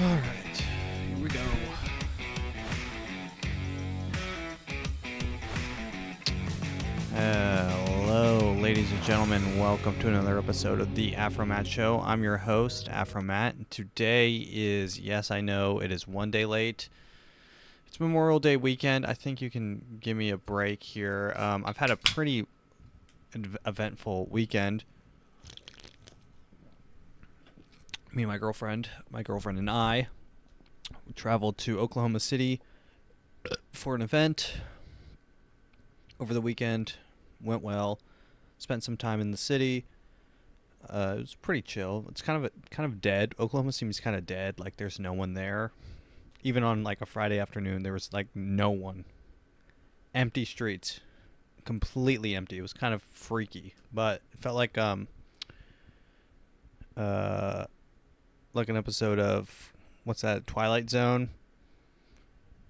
Alright, here we go. Hello, ladies and gentlemen. Welcome to another episode of the AfroMattt Show. I'm your host, AfroMattt. Today is, yes, I know, it is one day late. It's Memorial Day weekend. I think you can give me a break here. I've had a pretty eventful weekend. Me and my girlfriend and I traveled to Oklahoma City for an event over the weekend. Went well. Spent some time in the city. It was pretty chill. It's kind of dead. Oklahoma seems kind of dead. Like there's no one there. Even on like a Friday afternoon, there was like no one. Empty streets, completely empty. It was kind of freaky, but it felt like an episode of what's that, Twilight Zone.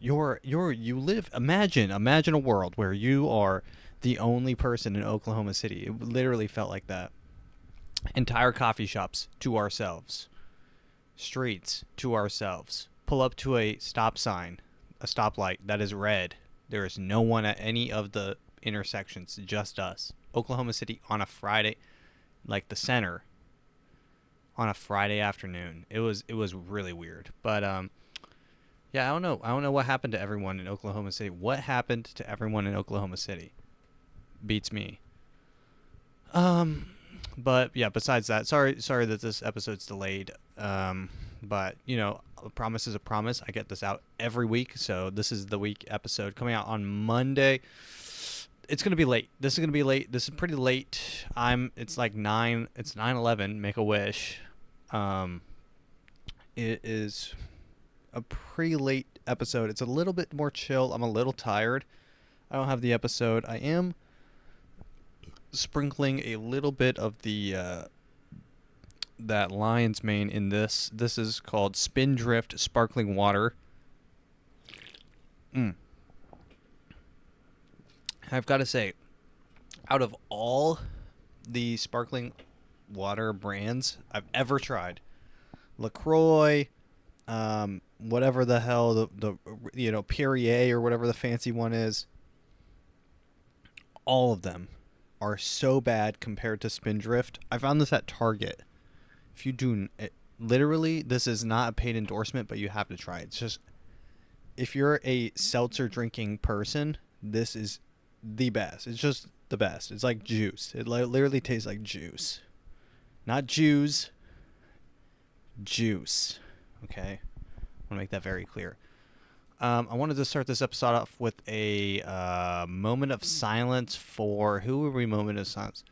You live, imagine a world where you are the only person in Oklahoma City. It literally felt like that. Entire coffee shops to ourselves. Streets to ourselves. Pull up to a stop sign, a stoplight that is red. There is no one at any of the intersections, just us. Oklahoma City on a Friday, like the center, on a Friday afternoon. It was really weird. But yeah, I don't know what happened to everyone in Oklahoma City. What happened to everyone in Oklahoma City? Beats me. But yeah, besides that, sorry that this episode's delayed. But you know, a promise is a promise. I get this out every week, so this is the week episode coming out on Monday. It's gonna be late. This is gonna be late. This is pretty late. It's like 9. It's 9:11. Make a wish. It is a pretty late episode. It's a little bit more chill. I'm a little tired. I don't have the episode. I am sprinkling a little bit of the that lion's mane in this. This is called Spindrift Sparkling Water. I've got to say, out of all the sparkling water brands I've ever tried, LaCroix, whatever the hell the Perrier or whatever the fancy one is, all of them are so bad compared to Spindrift. I found this at Target. If you do it, literally, this is not a paid endorsement, but you have to try it. It's just, if you're a seltzer drinking person, this is the best. It's just the best. It's like juice. It literally tastes like juice. Not Jews. Juice. Okay? I want to make that very clear. I wanted to start this episode off with a moment of silence for... Who were we moment of silence?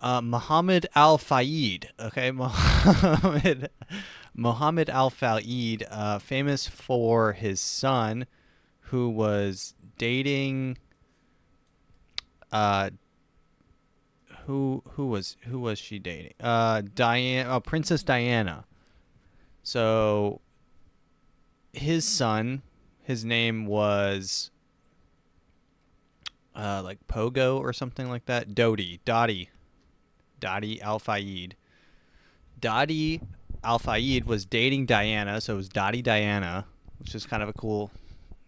Muhammad Al-Fayed. Okay? Muhammad Al-Fayed, famous for his son, who was dating... Who was she dating? Princess Diana. So his son, his name was like Pogo or something like that. Dottie Al-Fayed. Dottie Al-Fayed was dating Diana, so it was Dottie Diana, which is kind of a cool...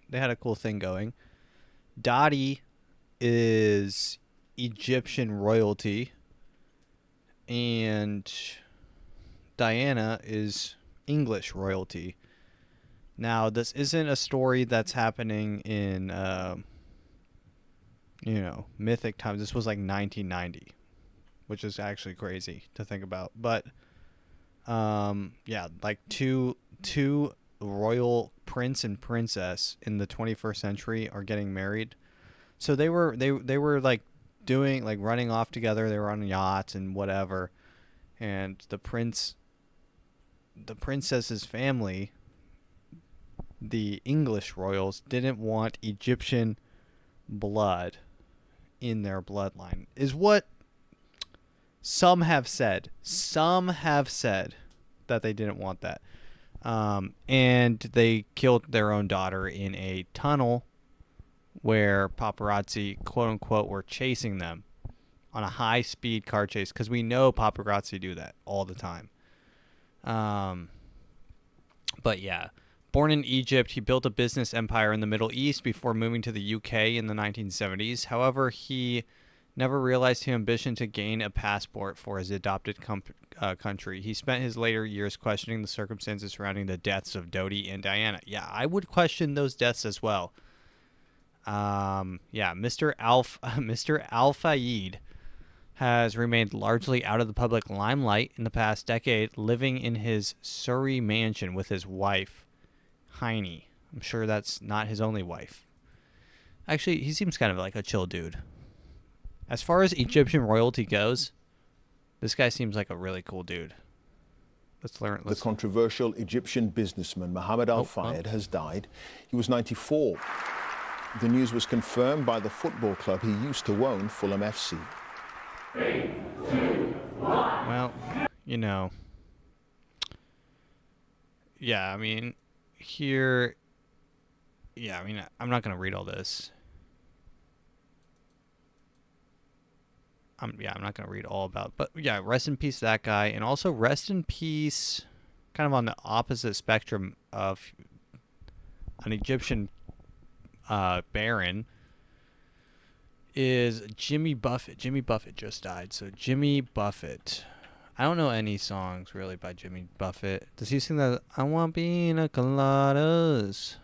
They had a cool thing going. Dottie is Egyptian royalty, and Diana is English royalty. Now, this isn't a story that's happening in, mythic times. This was like 1990, which is actually crazy to think about. But, yeah, like two royal prince and princess in the 21st century are getting married. So they were like doing, like, running off together. They were on yachts and whatever. And the princess's family, the English royals, didn't want Egyptian blood in their bloodline, is what some have said. Some have said that they didn't want that. And they killed their own daughter in a tunnel where paparazzi, quote unquote, were chasing them on a high-speed car chase, because we know paparazzi do that all the time. But yeah, born in Egypt, he built a business empire in the Middle East before moving to the UK in the 1970s. However, he never realized his ambition to gain a passport for his adopted country. He spent his later years questioning the circumstances surrounding the deaths of Dodi and Diana. Yeah, I would question those deaths as well. Mr. Mr. Al Fayed has remained largely out of the public limelight in the past decade, living in his Surrey mansion with his wife, Heine. I'm sure that's not his only wife. Actually, he seems kind of like a chill dude. As far as Egyptian royalty goes, this guy seems like a really cool dude. Let's learn. The controversial Egyptian businessman Mohammed Al Fayed has died. He was 94. The news was confirmed by the football club he used to own, Fulham FC. 3, 2, 1. Well, you know. Yeah, I mean, here. Yeah, I mean, I'm not going to read all this. I'm not going to read all about, but yeah, rest in peace that guy, and also rest in peace, kind of on the opposite spectrum of an Egyptian baron, is Jimmy Buffett. Jimmy Buffett just died, so Jimmy Buffett. I don't know any songs really by Jimmy Buffett. Does he sing that? I want pina coladas,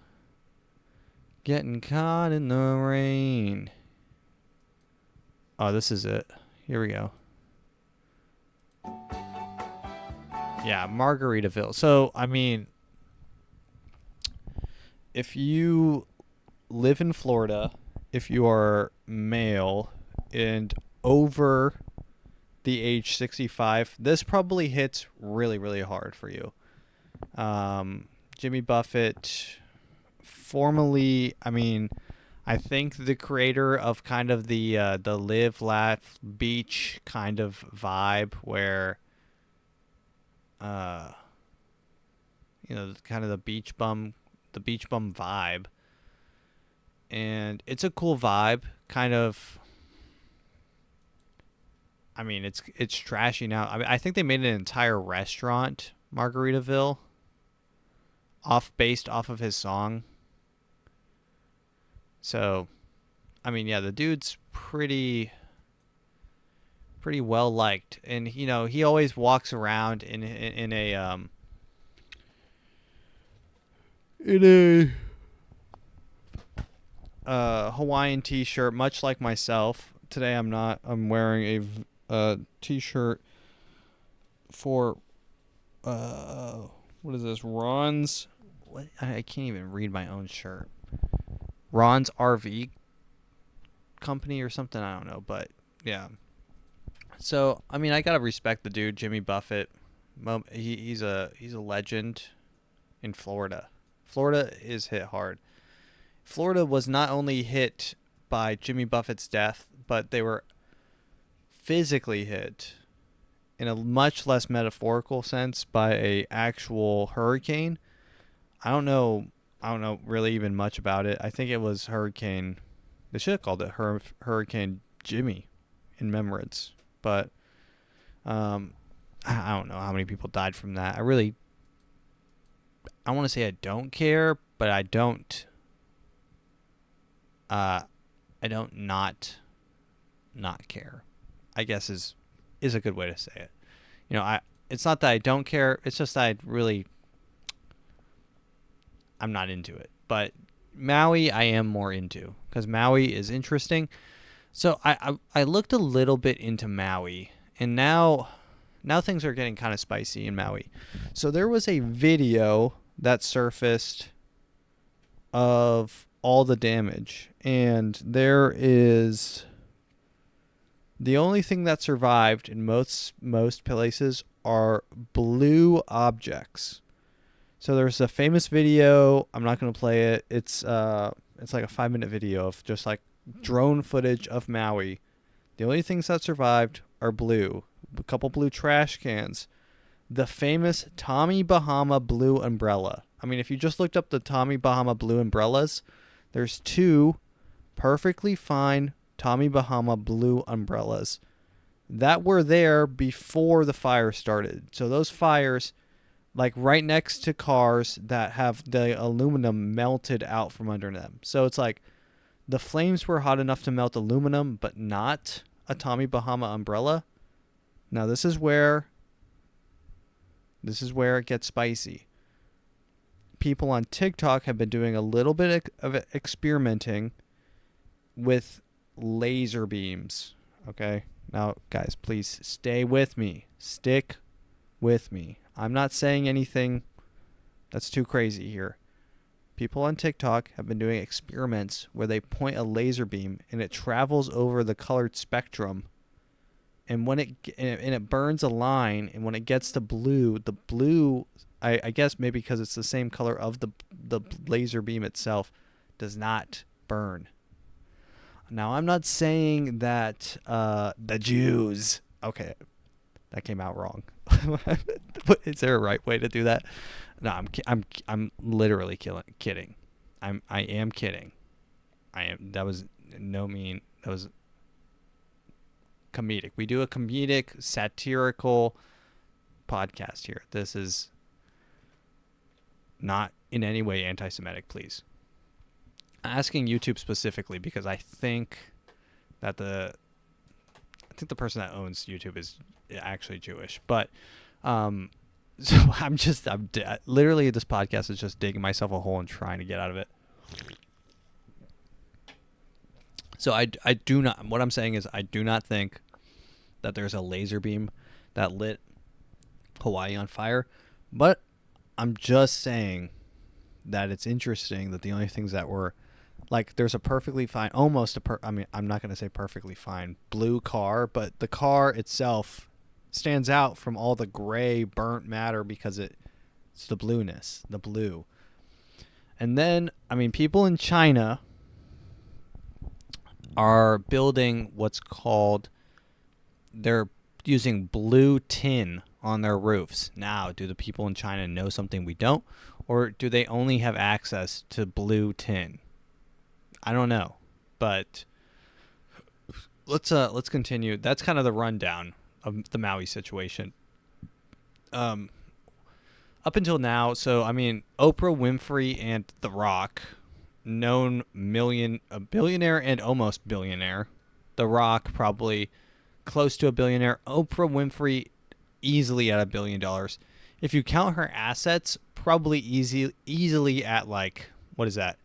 getting caught in the rain. Oh, this is it. Here we go. Yeah, Margaritaville. So, I mean, if you live in Florida, if you are male and over the age 65, this probably hits really, really hard for you. Jimmy Buffett, formerly, I mean, I think the creator of kind of the live, laugh, beach kind of vibe where, kind of the beach bum vibe. And it's a cool vibe, kind of. I mean, it's trashy now. I mean, I think they made an entire restaurant, Margaritaville, based off of his song. So, I mean, yeah, the dude's pretty well liked, and he always walks around in a Hawaiian t-shirt, much like myself. Today I'm not. I'm wearing a t-shirt for what is this? Ron's. What? I can't even read my own shirt. Ron's RV company or something. I don't know, but yeah. So I mean, I gotta respect the dude, Jimmy Buffett. He's a legend in Florida. Florida is hit hard. Florida was not only hit by Jimmy Buffett's death, but they were physically hit in a much less metaphorical sense by a actual hurricane. I don't know really even much about it. I think it was Hurricane. They should have called it Hurricane Jimmy in remembrance. But I don't know how many people died from that. I want to say I don't care, but I don't not care, I guess is a good way to say it. It's not that I don't care. It's just that I'm not into it. But Maui, I am more into, because Maui is interesting. So I looked a little bit into Maui, and now things are getting kind of spicy in Maui. So there was a video that surfaced of all the damage, and there is the only thing that survived in most places are blue objects. So there's a famous video. I'm not going to play it. It's like a 5-minute video of just like drone footage of Maui. The only things that survived are blue. A couple blue trash cans. The famous Tommy Bahama blue umbrella. I mean, if you just looked up the Tommy Bahama blue umbrellas, there's 2 perfectly fine Tommy Bahama blue umbrellas that were there before the fire started. So those fires like right next to cars that have the aluminum melted out from under them. So it's like the flames were hot enough to melt aluminum, but not a Tommy Bahama umbrella. Now this is where it gets spicy. People on TikTok have been doing a little bit of experimenting with laser beams. Okay? Now, guys, please stay with me. Stick with me. I'm not saying anything that's too crazy here. People on TikTok have been doing experiments where they point a laser beam and it travels over the colored spectrum. And when it burns a line, and when it gets to blue, the blue, I guess maybe because it's the same color of the laser beam itself, does not burn. Now, I'm not saying that the Jews. Okay, that came out wrong. Is there a right way to do that? No, I'm literally kidding. I am kidding. That was comedic. We do a comedic, satirical podcast here. This is not in any way anti-Semitic, please. I'm asking YouTube specifically because I think the person that owns YouTube is actually Jewish, but so I'm literally, this podcast is just digging myself a hole and trying to get out of it. So I do not, what I'm saying is I do not think that there's a laser beam that lit Hawaii on fire, but I'm just saying that it's interesting that the only things that were, like, there's a perfectly fine, I'm not going to say perfectly fine blue car, but the car itself stands out from all the gray burnt matter because it's the blueness, the blue. And then, people in China are building they're using blue tin on their roofs. Now, do the people in China know something we don't? Or do they only have access to blue tin? I don't know. But let's continue. That's kind of the rundown of the Maui situation. Up until now, so Oprah Winfrey and The Rock, known a billionaire and almost billionaire. The Rock probably close to a billionaire. Oprah Winfrey easily at $1 billion. If you count her assets, probably easily at, like, what is that?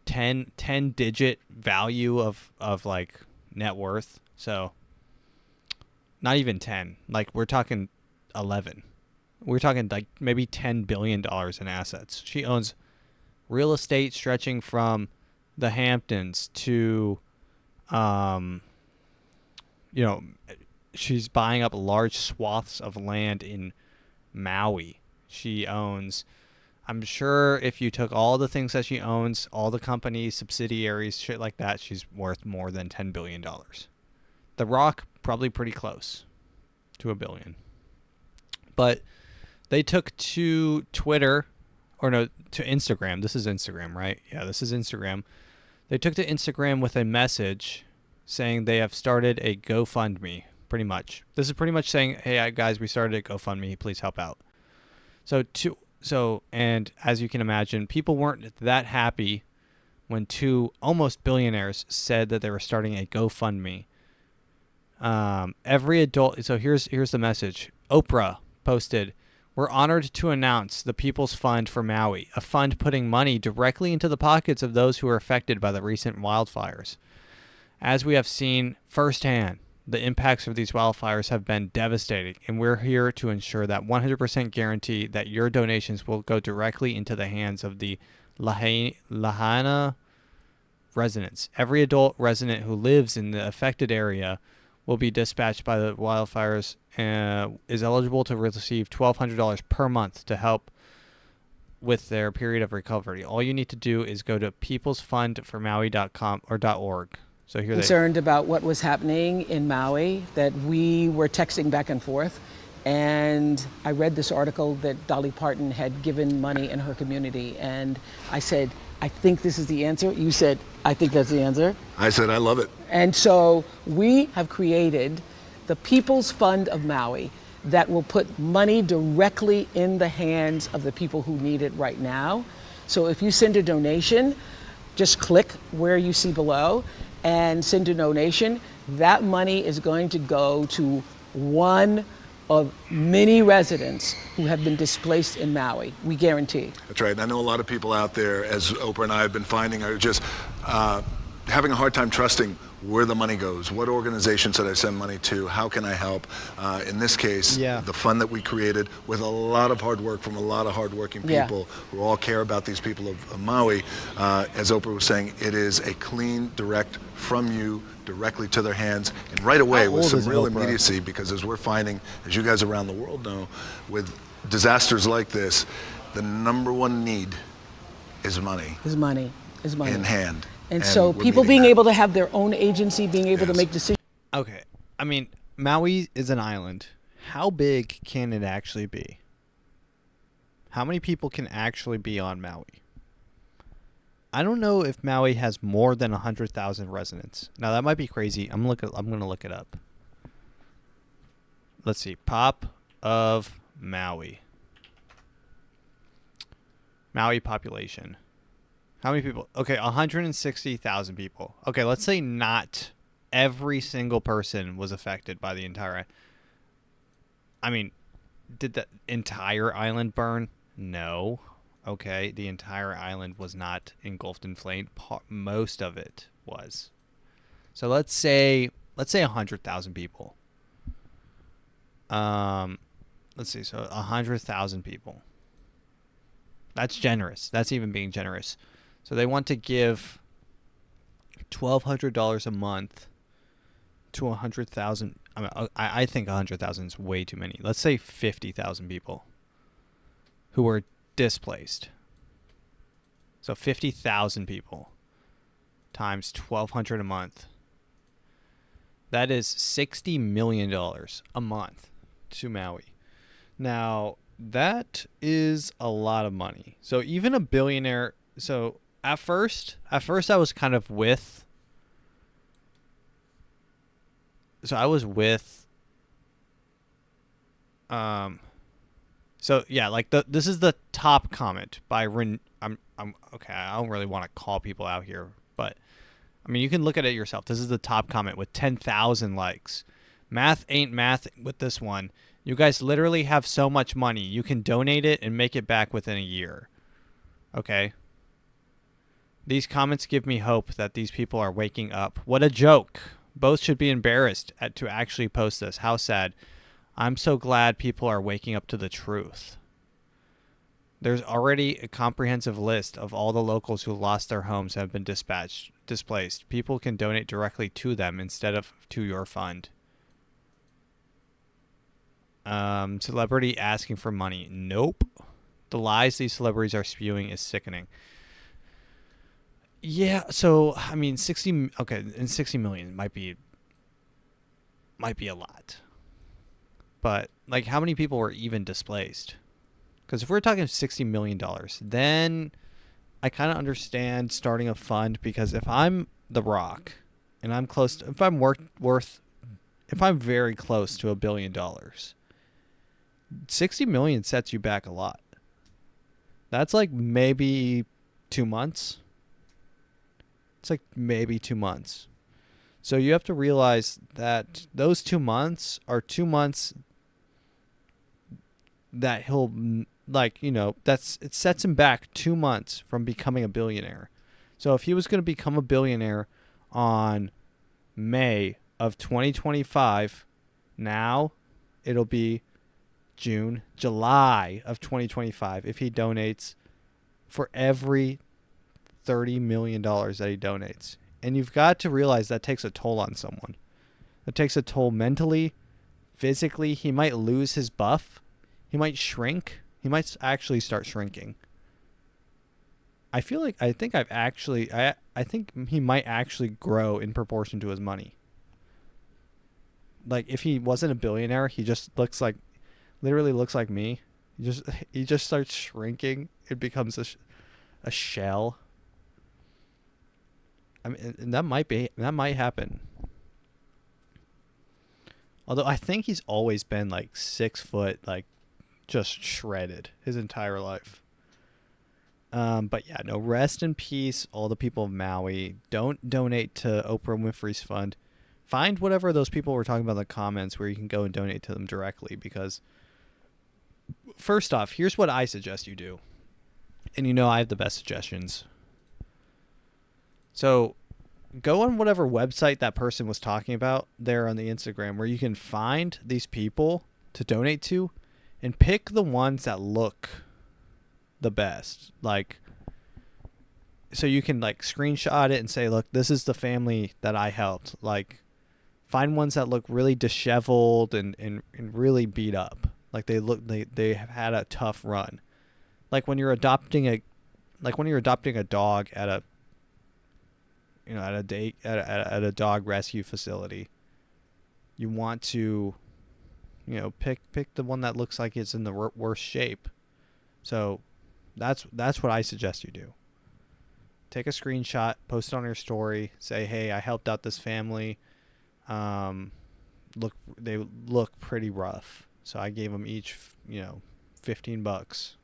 10 digit value of like net worth. So not even 10. Like, we're talking 11. We're talking like maybe $10 billion in assets. She owns real estate stretching from the Hamptons to, she's buying up large swaths of land in Maui. She owns, I'm sure if you took all the things that she owns, all the companies, subsidiaries, shit like that, she's worth more than $10 billion. The Rock, probably pretty close to $1 billion. But they took to Twitter, to Instagram. This is Instagram, right? Yeah, this is Instagram. They took to Instagram with a message saying they have started a GoFundMe, pretty much. This is pretty much saying, hey, guys, we started a GoFundMe. Please help out. And as you can imagine, people weren't that happy when two almost billionaires said that they were starting a GoFundMe. Every adult. So here's the message. Oprah posted, "We're honored to announce the People's Fund for Maui, a fund putting money directly into the pockets of those who are affected by the recent wildfires. As we have seen firsthand, the impacts of these wildfires have been devastating, and we're here to ensure that 100% guarantee that your donations will go directly into the hands of the Lahaina residents. Every adult resident who lives in the affected area will be dispatched by the wildfires and is eligible to receive $1,200 per month to help with their period of recovery. All you need to do is go to peoplesfundformaui.com or .org." So here concerned about what was happening in Maui, that we were texting back and forth, and I read this article that Dolly Parton had given money in her community, and I said, I think this is the answer. You said, I think that's the answer. I said, I love it. And so we have created the People's Fund of Maui. that will put money directly in the hands of the people who need it right now. So if you send a donation, just click where you see below and send a donation. That money is going to go to one of many residents who have been displaced in Maui. We guarantee. That's right. And I know a lot of people out there, as Oprah and I have been finding, are just having a hard time trusting where the money goes. What organization should I send money to? How can I help? In this case, the fund that we created with a lot of hard work from a lot of hardworking people who all care about these people of Maui. As Oprah was saying, it is a clean, direct from you directly to their hands, and right away with some real immediacy, because as we're finding, as you guys around the world know, with disasters like this, the number one need is money. Is money. Is money. In hand. And so people being able to have their own agency, being able to make decisions. Okay. I mean, Maui is an island. How big can it actually be? How many people can actually be on Maui? I don't know if Maui has more than 100,000 residents. Now, that might be crazy. I'm going to look it up. Let's see. Pop of Maui. Maui population. How many people? Okay, 160,000 people. Okay, let's say not every single person was affected by the entire... I mean, did the entire island burn? No. Okay, the entire island was not engulfed in flame. Most of it was. So let's say 100,000 people. Let's see. So 100,000 people. That's generous. That's even being generous. So they want to give $1,200 a month to 100,000. I mean, I think 100,000 is way too many. Let's say 50,000 people who are displaced. So 50,000 people times $1,200 a month. That is $60 million a month to Maui. Now, that is a lot of money. So even a billionaire... So at first I was kind of with... So I was with... So yeah, like this is the top comment by I'm okay. I don't really want to call people out here, but I mean you can look at it yourself. This is the top comment with 10,000 likes. Math ain't math with this one. You guys literally have so much money. You can donate it and make it back within a year. Okay. These comments give me hope that these people are waking up. What a joke. Both should be embarrassed to actually post this. How sad. I'm so glad people are waking up to the truth. There's already a comprehensive list of all the locals who lost their homes and have been displaced. People can donate directly to them instead of to your fund. Celebrity asking for money. Nope. The lies these celebrities are spewing is sickening. Yeah, so I mean 60 okay, and 60 million might be a lot. But like how many people were even displaced? Because if we're talking $60 million, then I kind of understand starting a fund, because if I'm The Rock and I'm close to, if I'm very close to $1 billion, 60 million sets you back a lot. That's like maybe 2 months. It's like maybe 2 months. So you have to realize that those 2 months are 2 months that he'll, like, you know, it sets him back 2 months from becoming a billionaire. So if he was going to become a billionaire on May of 2025, now it'll be July of 2025 if he donates for every $30 million that he donates. And you've got to realize that takes a toll on someone. It takes a toll mentally, physically. He might lose his buff. He might shrink. He might actually start shrinking. I think he might actually grow in proportion to his money. Like if he wasn't a billionaire, he just literally looks like me. He just starts shrinking. It becomes a shell. I mean, and that might happen. Although I think he's always been like 6 foot, like just shredded his entire life. But yeah, no, rest in peace, all the people of Maui. Don't donate to Oprah Winfrey's fund. Find whatever those people were talking about in the comments where you can go and donate to them directly, because first off, here's what I suggest you do. And you know I have the best suggestions. So go on whatever website that person was talking about there on the Instagram where you can find these people to donate to and pick the ones that look the best. Like, so you can like screenshot it and say, look, this is the family that I helped. Like, find ones that look really disheveled and really beat up. Like they have had a tough run. Like when you're adopting a dog at a at a dog rescue facility, you want to, pick the one that looks like it's in the worst shape. So that's what I suggest you do. Take a screenshot, post it on your story, say, hey, I helped out this family. They look pretty rough, so I gave them each, $15,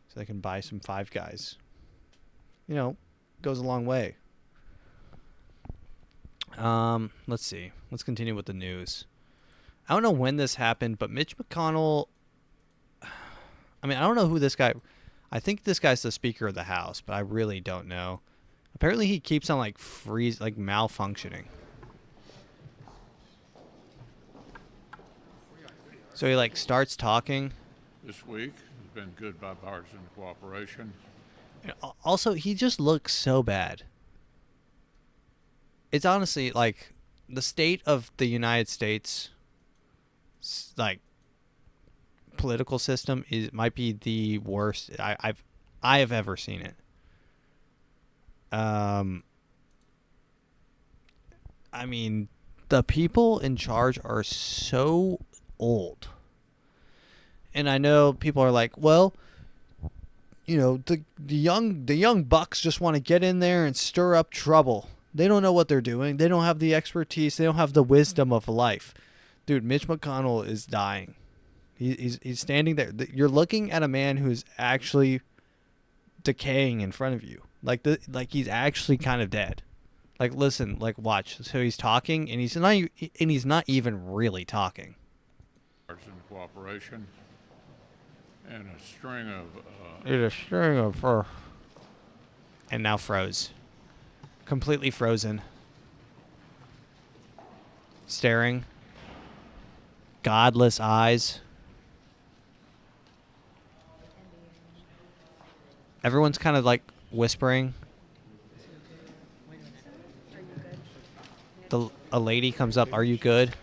so they can buy some Five Guys. Goes a long way. Let's see. Let's continue with the news. I don't know when this happened, but Mitch McConnell, I don't know who this guy, I think this guy's the Speaker of the House, but I really don't know. Apparently he keeps on malfunctioning. So he starts talking. This week has been good bipartisan cooperation. Also, he just looks so bad. It's honestly the state of the United States, political system might be the worst I have ever seen it. The people in charge are so old. And I know people are like, well, the young bucks just want to get in there and stir up trouble. They don't know what they're doing. They don't have the expertise. They don't have the wisdom of life. Dude, Mitch McConnell is dying. He's standing there. You're looking at a man who's actually decaying in front of you. He's actually kind of dead. Listen, watch. So he's talking, and he's not even really talking. Partisan cooperation and a string of and now froze. Completely frozen. Staring. Godless eyes. Everyone's kind of whispering. A lady comes up, are you good?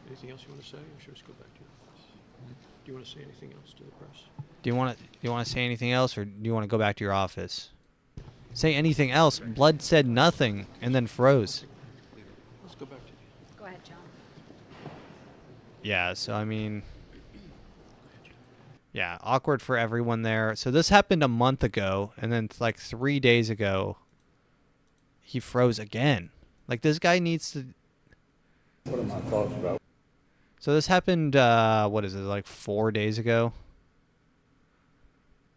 Anything else you want to say, or should we just go back to your office? Do you want to say anything else to the press? Do you want to say anything else, or do you want to go back to your office? Say anything else. Blood said nothing and then froze. Let's go back to you. Go ahead, John. Yeah, so yeah, awkward for everyone there. So this happened a month ago, and then 3 days ago, he froze again. This guy needs to... What are my thoughts about? So this happened, 4 days ago?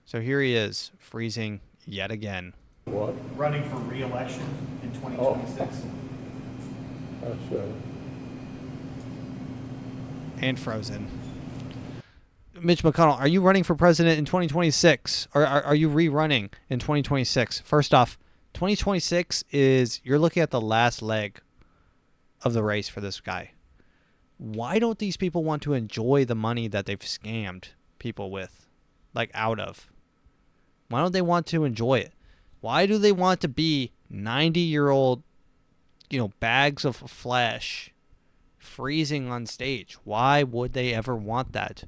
So here he is, freezing yet again. What? Running for re-election in 2026. That's And frozen. Mitch McConnell, are you running for president in 2026? Or are you rerunning in 2026? First off, 2026 is, you're looking at the last leg of the race for this guy. Why don't these people want to enjoy the money that they've scammed people with? Out of? Why don't they want to enjoy it? Why do they want to be 90-year-old, bags of flesh freezing on stage? Why would they ever want that?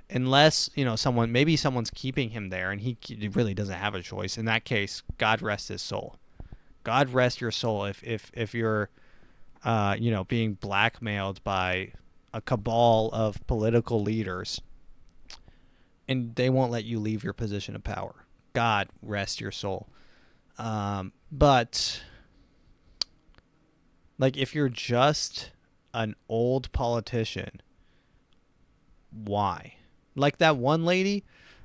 Unless, someone's keeping him there and he really doesn't have a choice. In that case, God rest his soul. God rest your soul if you're, being blackmailed by a cabal of political leaders and they won't let you leave your position of power. God rest your soul. But if you're just an old politician. Why? Like that one lady,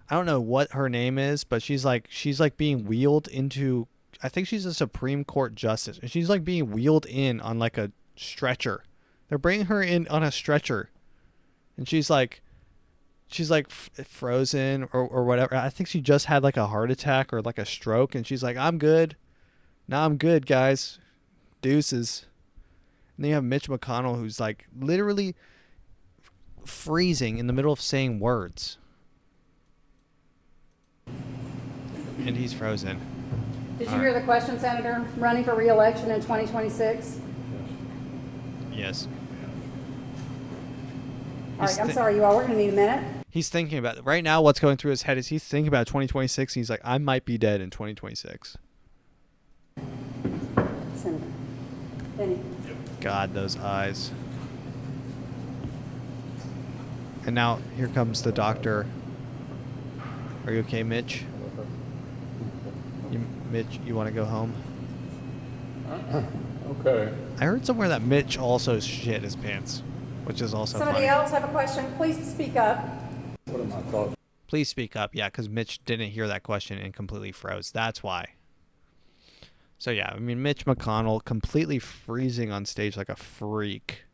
I don't know what her name is, but she's like being wheeled into, I think she's a Supreme Court justice, and she's like being wheeled in on like a stretcher. They're bringing her in on a stretcher, and she's like frozen or whatever. I think she just had like a heart attack or like a stroke, and she's like, I'm good. Now I'm good, guys. Deuces. And then you have Mitch McConnell, who's like literally freezing in the middle of saying words. And he's frozen. Did you hear the question, Senator? Running for re-election in 2026? Yes. All right, I'm sorry, you all. We're going to need a minute. He's thinking about it. Right now, what's going through his head is he's thinking about 2026. And he's like, I might be dead in 2026. Senator. Benny. God, those eyes. And now here comes the doctor. Are you okay, Mitch? Mitch, you want to go home? Okay. I heard somewhere that Mitch also shit his pants, which is also Somebody funny. else have a question? Please speak up. What are my thoughts? Please speak up. Yeah, because Mitch didn't hear that question and completely froze. That's why. So, yeah, I mean, Mitch McConnell completely freezing on stage like a freak.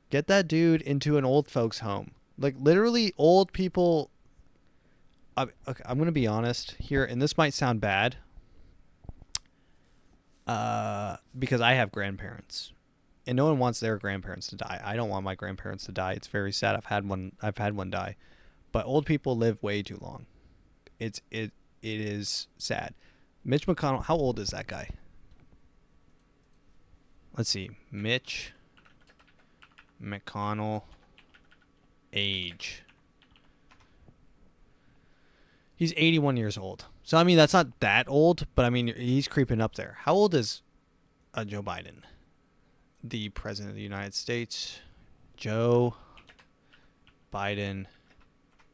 Get that dude into an old folks' home. Like, literally, old people... Okay, I'm going to be honest here, and this might sound bad. Because I have grandparents. And no one wants their grandparents to die. I don't want my grandparents to die. It's very sad. I've had one die. But old people live way too long. It is sad. Mitch McConnell, how old is that guy? Let's see. Mitch McConnell age. He's 81 years old. So, I mean, that's not that old, but, I mean, he's creeping up there. How old is Joe Biden? The President of the United States. Joe Biden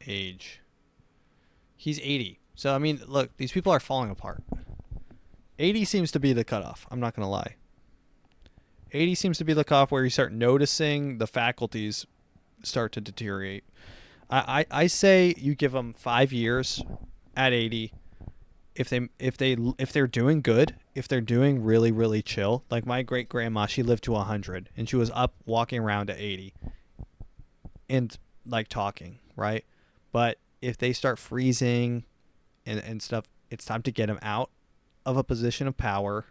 age. He's 80. So, I mean, look, these people are falling apart. 80 seems to be the cutoff. I'm not going to lie. 80 seems to be the cutoff where you start noticing the faculties start to deteriorate. I say you give them 5 years at 80. If they're doing good, if they're doing really, really chill, like my great grandma, she lived to 100 and she was up walking around at 80 and like talking, right? But if they start freezing and stuff, it's time to get them out of a position of power.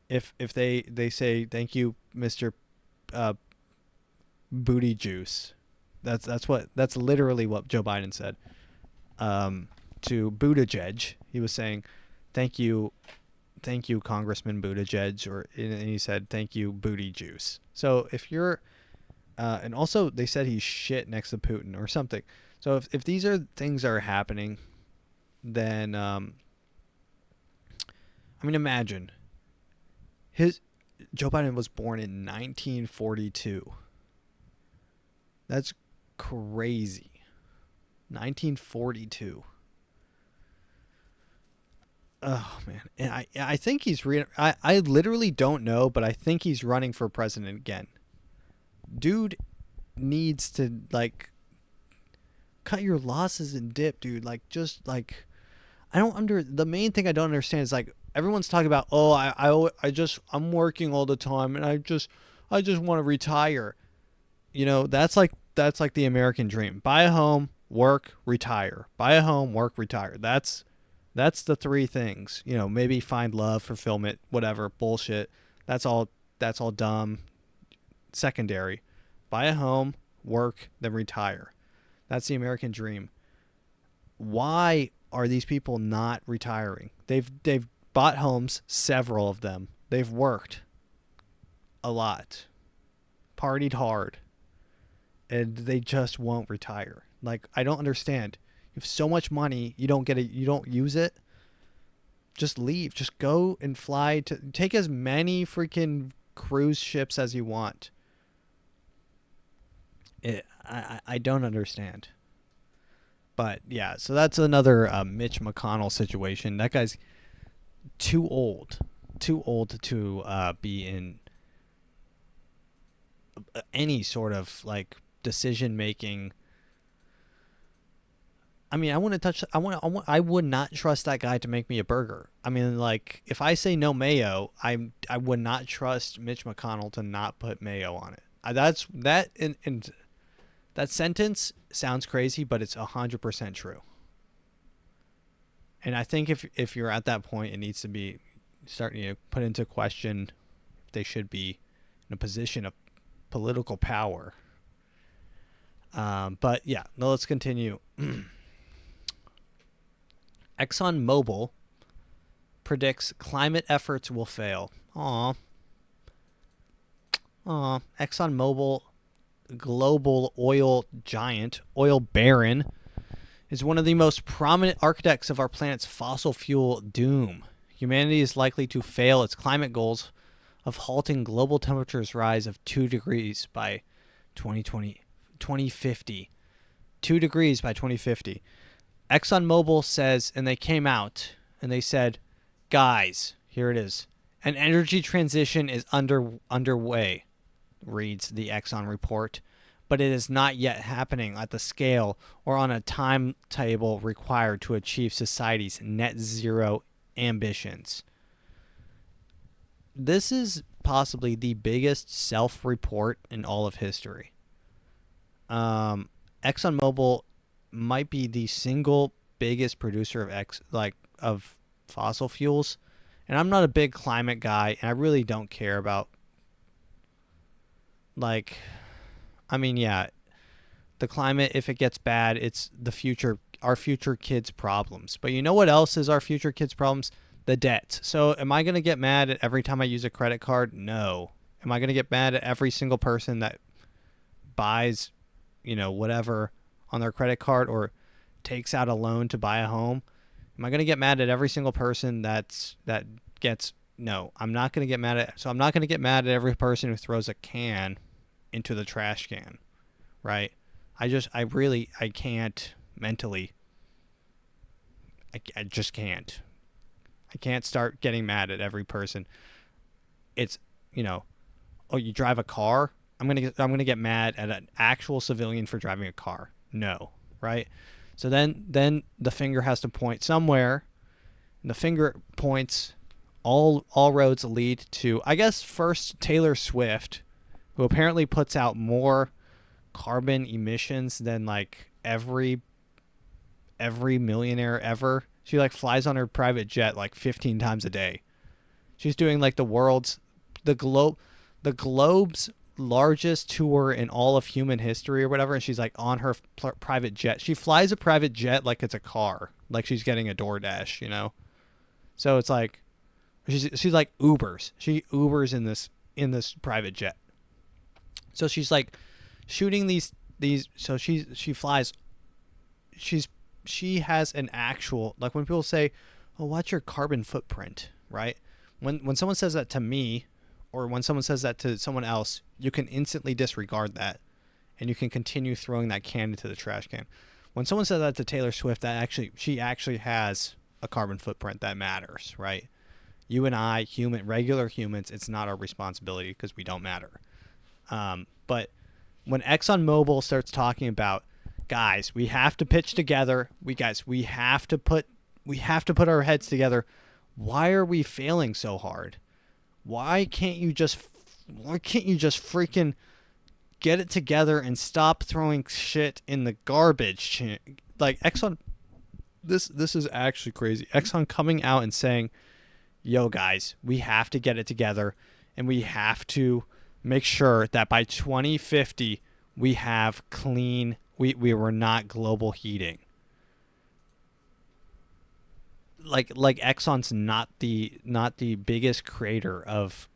If they say thank you, Mr. Booty Juice. That's literally what Joe Biden said. To Buttigieg, he was saying, "Thank you, Congressman Buttigieg," and he said, "Thank you, Booty Juice." So if you're, and also they said he's shit next to Putin or something. So if these are things are happening, then I mean, imagine Joe Biden was born in 1942. That's crazy. 1942. Oh man, and I think he's I literally don't know, but I think he's running for president again. Dude needs to like cut your losses and dip, dude. Like just like the main thing I don't understand is like everyone's talking about, oh, I'm working all the time and I just want to retire. You know, that's like the American dream. Buy a home, work, retire. Buy a home, work, retire. That's the three things. You know, maybe find love, fulfillment, whatever, bullshit. That's all dumb. Secondary. Buy a home, work, then retire. That's the American dream. Why are these people not retiring? They've bought homes, several of them. They've worked a lot. Partied hard. And they just won't retire. Like, I don't understand. You have so much money, you don't use it. Just leave. Just go and take as many freaking cruise ships as you want. I don't understand. But yeah, so that's another Mitch McConnell situation. That guy's too old to be in any sort of like decision making. I mean, I wouldn't touch. I would not trust that guy to make me a burger. I mean, like if I say no mayo, I would not trust Mitch McConnell to not put mayo on it. That's that. And that sentence sounds crazy, but it's 100% true. And I think if you're at that point, it needs to be starting to put into question if they should be in a position of political power. But yeah, no, let's continue. ExxonMobil predicts climate efforts will fail. Aw. ExxonMobil, global oil giant, oil baron, is one of the most prominent architects of our planet's fossil fuel doom. Humanity is likely to fail its climate goals of halting global temperatures rise of 2 degrees by 2050. 2 degrees by 2050. ExxonMobil says, and they came out and they said, guys, here it is. An energy transition is underway, reads the Exxon report, but it is not yet happening at the scale or on a timetable required to achieve society's net zero ambitions. This is possibly the biggest self-report in all of history. ExxonMobil might be the single biggest producer of fossil fuels, and I'm not a big climate guy, and I really don't care about the climate. If it gets bad, it's our future kids' problems. But you know what else is our future kids' problems? The debt. So am I going to get mad at every time I use a credit card? No. Am I going to get mad at every single person that buys, whatever on their credit card or takes out a loan to buy a home? Am I going to get mad at every single person no, I'm not going to get mad at. So I'm not going to get mad at every person who throws a can into the trash can, right? I can't mentally. I just can't. I can't start getting mad at every person. It's, oh, you drive a car? I'm gonna get mad at an actual civilian for driving a car. No, right? So then the finger has to point somewhere, and the finger points. All roads lead to, I guess, first Taylor Swift, who apparently puts out more carbon emissions than like every millionaire ever. She like flies on her private jet like 15 times a day. She's doing like the globe's largest tour in all of human history or whatever, and she's like on her private jet. She flies a private jet like it's a car, like she's getting a DoorDash, So it's like she's like Ubers. She Ubers in this private jet. So she's like shooting these so she flies. She has an actual, like when people say, "Oh, what's your carbon footprint?" Right? When someone says that to me, or when someone says that to someone else, you can instantly disregard that, and you can continue throwing that can into the trash can. When someone says that to Taylor Swift, she actually has a carbon footprint that matters, right? You and I, regular humans, it's not our responsibility because we don't matter. But when ExxonMobil starts talking about, guys, we have to pitch together. We have to put our heads together. Why are we failing so hard? Why can't you just freaking get it together and stop throwing shit in the garbage? Like Exxon, this is actually crazy. Exxon coming out and saying, "Yo, guys, we have to get it together, and we have to make sure that by 2050 we have clean. We were not global heating." Like Exxon's not the biggest creator of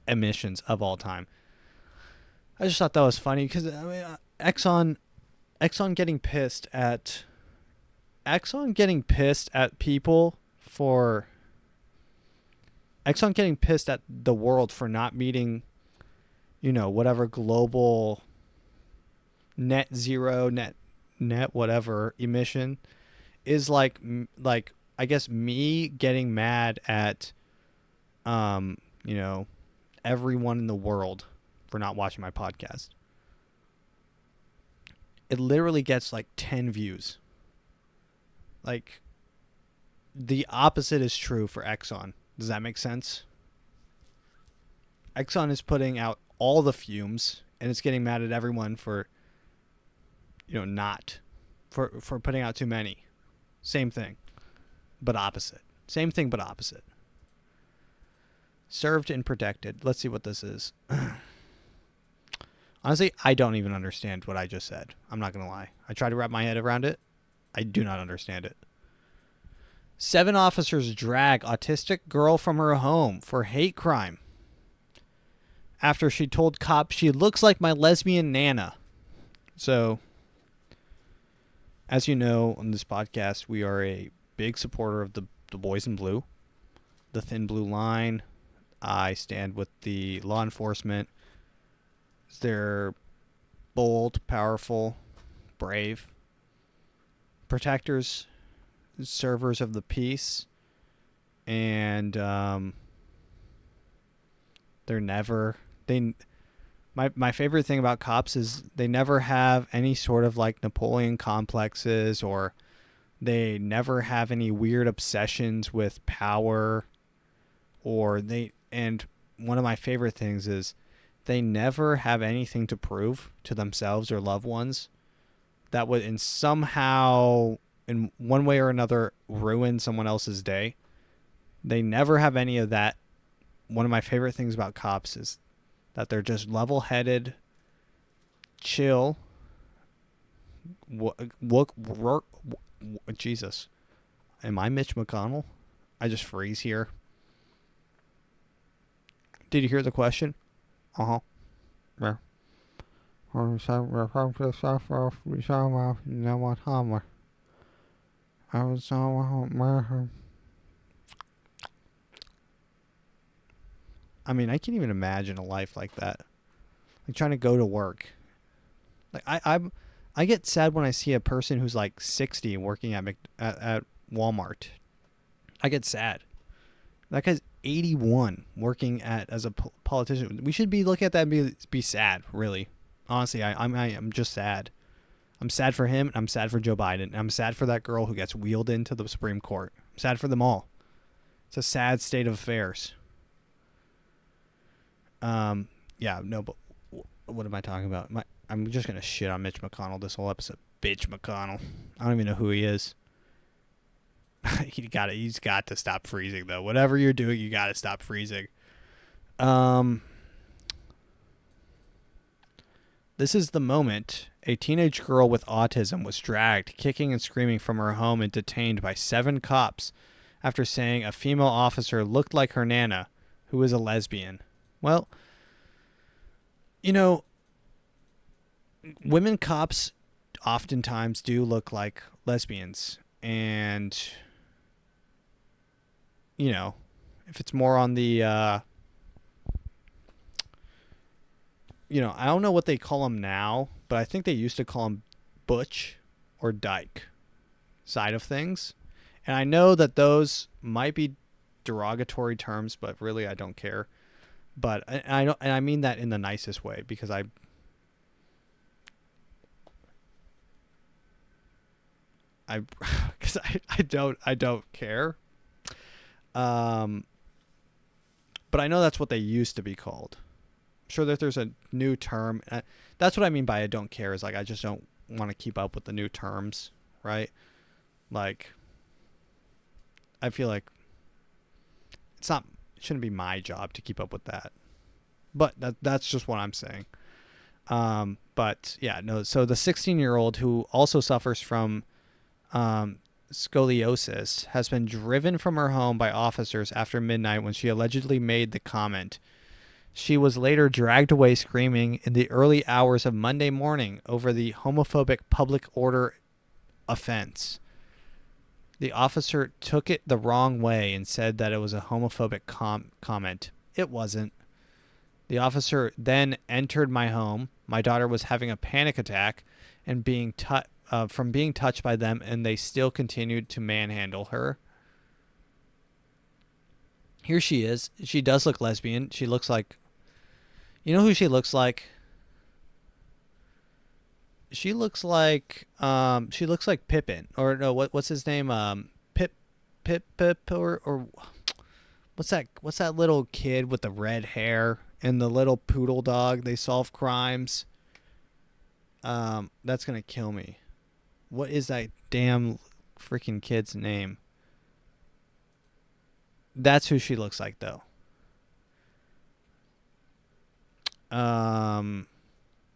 emissions of all time. I just thought that was funny because Exxon getting pissed at people for Exxon getting pissed at the world for not meeting, whatever global net zero, net whatever emission is like I guess me getting mad at everyone in the world for not watching my podcast. It literally gets like 10 views. Like, the opposite is true for Exxon. Does that make sense? Exxon is putting out all the fumes, and it's getting mad at everyone for, not for putting out too many. Same thing, but opposite. Same thing, but opposite. Served and protected. Let's see what this is. Honestly, I don't even understand what I just said. I'm not going to lie. I tried to wrap my head around it. I do not understand it. 7 officers drag autistic girl from her home for hate crime after she told cops she looks like my lesbian Nana. So, as you know, on this podcast, we are a big supporter of the boys in blue, the thin blue line. I stand with the law enforcement. They're bold, powerful, brave, protectors, servers of the peace, and my favorite thing about cops is they never have any sort of like Napoleon complexes, or they never have any weird obsessions with power, and one of my favorite things is they never have anything to prove to themselves or loved ones that would somehow in one way or another ruin someone else's day. They never have any of that. One of my favorite things about cops is that they're just level-headed, chill. Jesus. Am I Mitch McConnell? I just freeze here. Did you hear the question? Uh-huh. Yeah. I mean, I can't even imagine a life like that. Like trying to go to work. Like I get sad when I see a person who's like 60 working at Walmart. I get sad. That guy's 81 working as a politician. We should be looking at that and be sad, really. Honestly, I'm just sad. I'm sad for him, and I'm sad for Joe Biden. I'm sad for that girl who gets wheeled into the Supreme Court. I'm sad for them all. It's a sad state of affairs. Yeah, no, but what am I talking about? I'm just going to shit on Mitch McConnell this whole episode. Bitch McConnell. I don't even know who he is. He's got to stop freezing, though. Whatever you're doing, you got to stop freezing. This is the moment a teenage girl with autism was dragged, kicking and screaming from her home and detained by 7 cops after saying a female officer looked like her Nana, who is a lesbian. Well, women cops oftentimes do look like lesbians. And, if it's more on the, I don't know what they call them now, but I think they used to call them butch or dyke side of things. And I know that those might be derogatory terms, but really I don't care. But I mean that in the nicest way, because I don't care. But I know that's what they used to be called. I'm sure that there's a new term. That's what I mean by I don't care, is like I just don't want to keep up with the new terms, right? Like, I feel like it shouldn't be my job to keep up with that. But that's just what I'm saying. But yeah, no. So the 16-year-old who also suffers from scoliosis has been driven from her home by officers after midnight when she allegedly made the comment. She was later dragged away screaming in the early hours of Monday morning over the homophobic public order offense. The officer took it the wrong way and said that it was a homophobic comment. It wasn't. The officer then entered my home. My daughter was having a panic attack and from being touched by them, and they still continued to manhandle her. Here she is. She does look lesbian. She looks like, You know who she looks like? She looks like Pippin, or no, what's his name? Pip, or what's that little kid with the red hair and the little poodle dog? They solve crimes. That's gonna kill me. What is that damn freaking kid's name? That's who she looks like, though.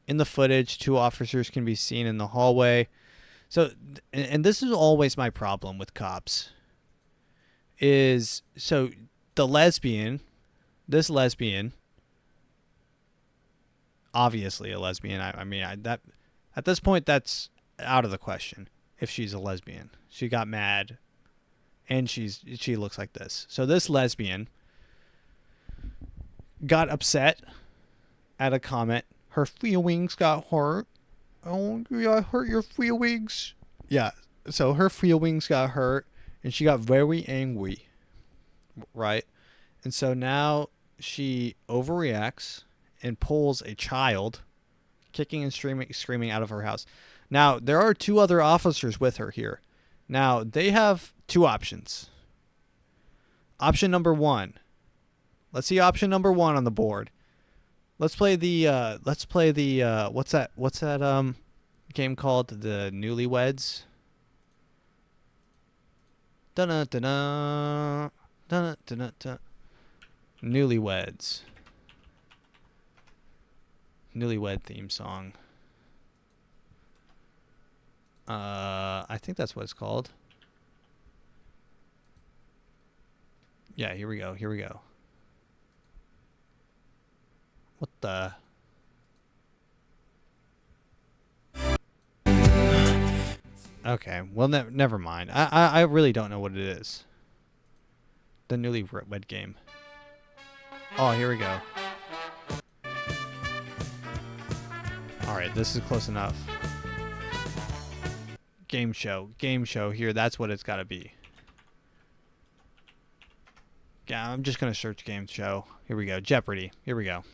In the footage, 2 officers can be seen in the hallway. So, and this is always my problem with cops. Is so the lesbian, this lesbian, obviously a lesbian. I mean, that at this point that's out of the question. If she's a lesbian, she got mad, and she looks like this. So this lesbian got upset at a comment. Her feelings got hurt. Oh, I hurt your feelings. Yeah. So her feelings got hurt, and she got very angry. Right. And so now she overreacts and pulls a child, kicking and screaming out of her house. Now, there are 2 other officers with her here. Now, they have 2 options. Option number 1. Let's see option number 1 on the board. Let's play the what's that game called? The Newlyweds. Dun-dun-dun-dun. Dun-dun-dun-dun. Newlyweds. Newlywed theme song. I think that's what it's called. Yeah, here we go. What the? Okay, well, never mind. I really don't know what it is. The Newlywed game. Oh, here we go. Alright, this is close enough. Game show here. That's what it's got to be. Yeah, I'm just going to search game show. Here we go. Jeopardy. Here we go.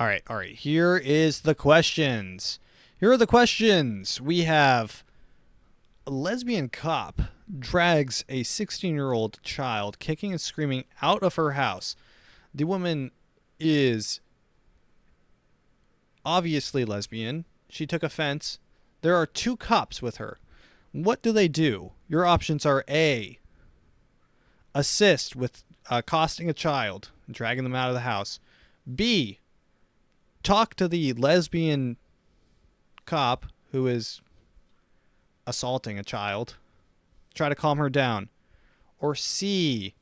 All right. Here is the questions. Here are the questions. We have a lesbian cop drags a 16-year-old child kicking and screaming out of her house. The woman is obviously lesbian. She took offense. There are 2 cops with her. What do? Your options are A, assist with accosting a child and dragging them out of the house. B, talk to the lesbian cop who is assaulting a child. Try to calm her down. Or C,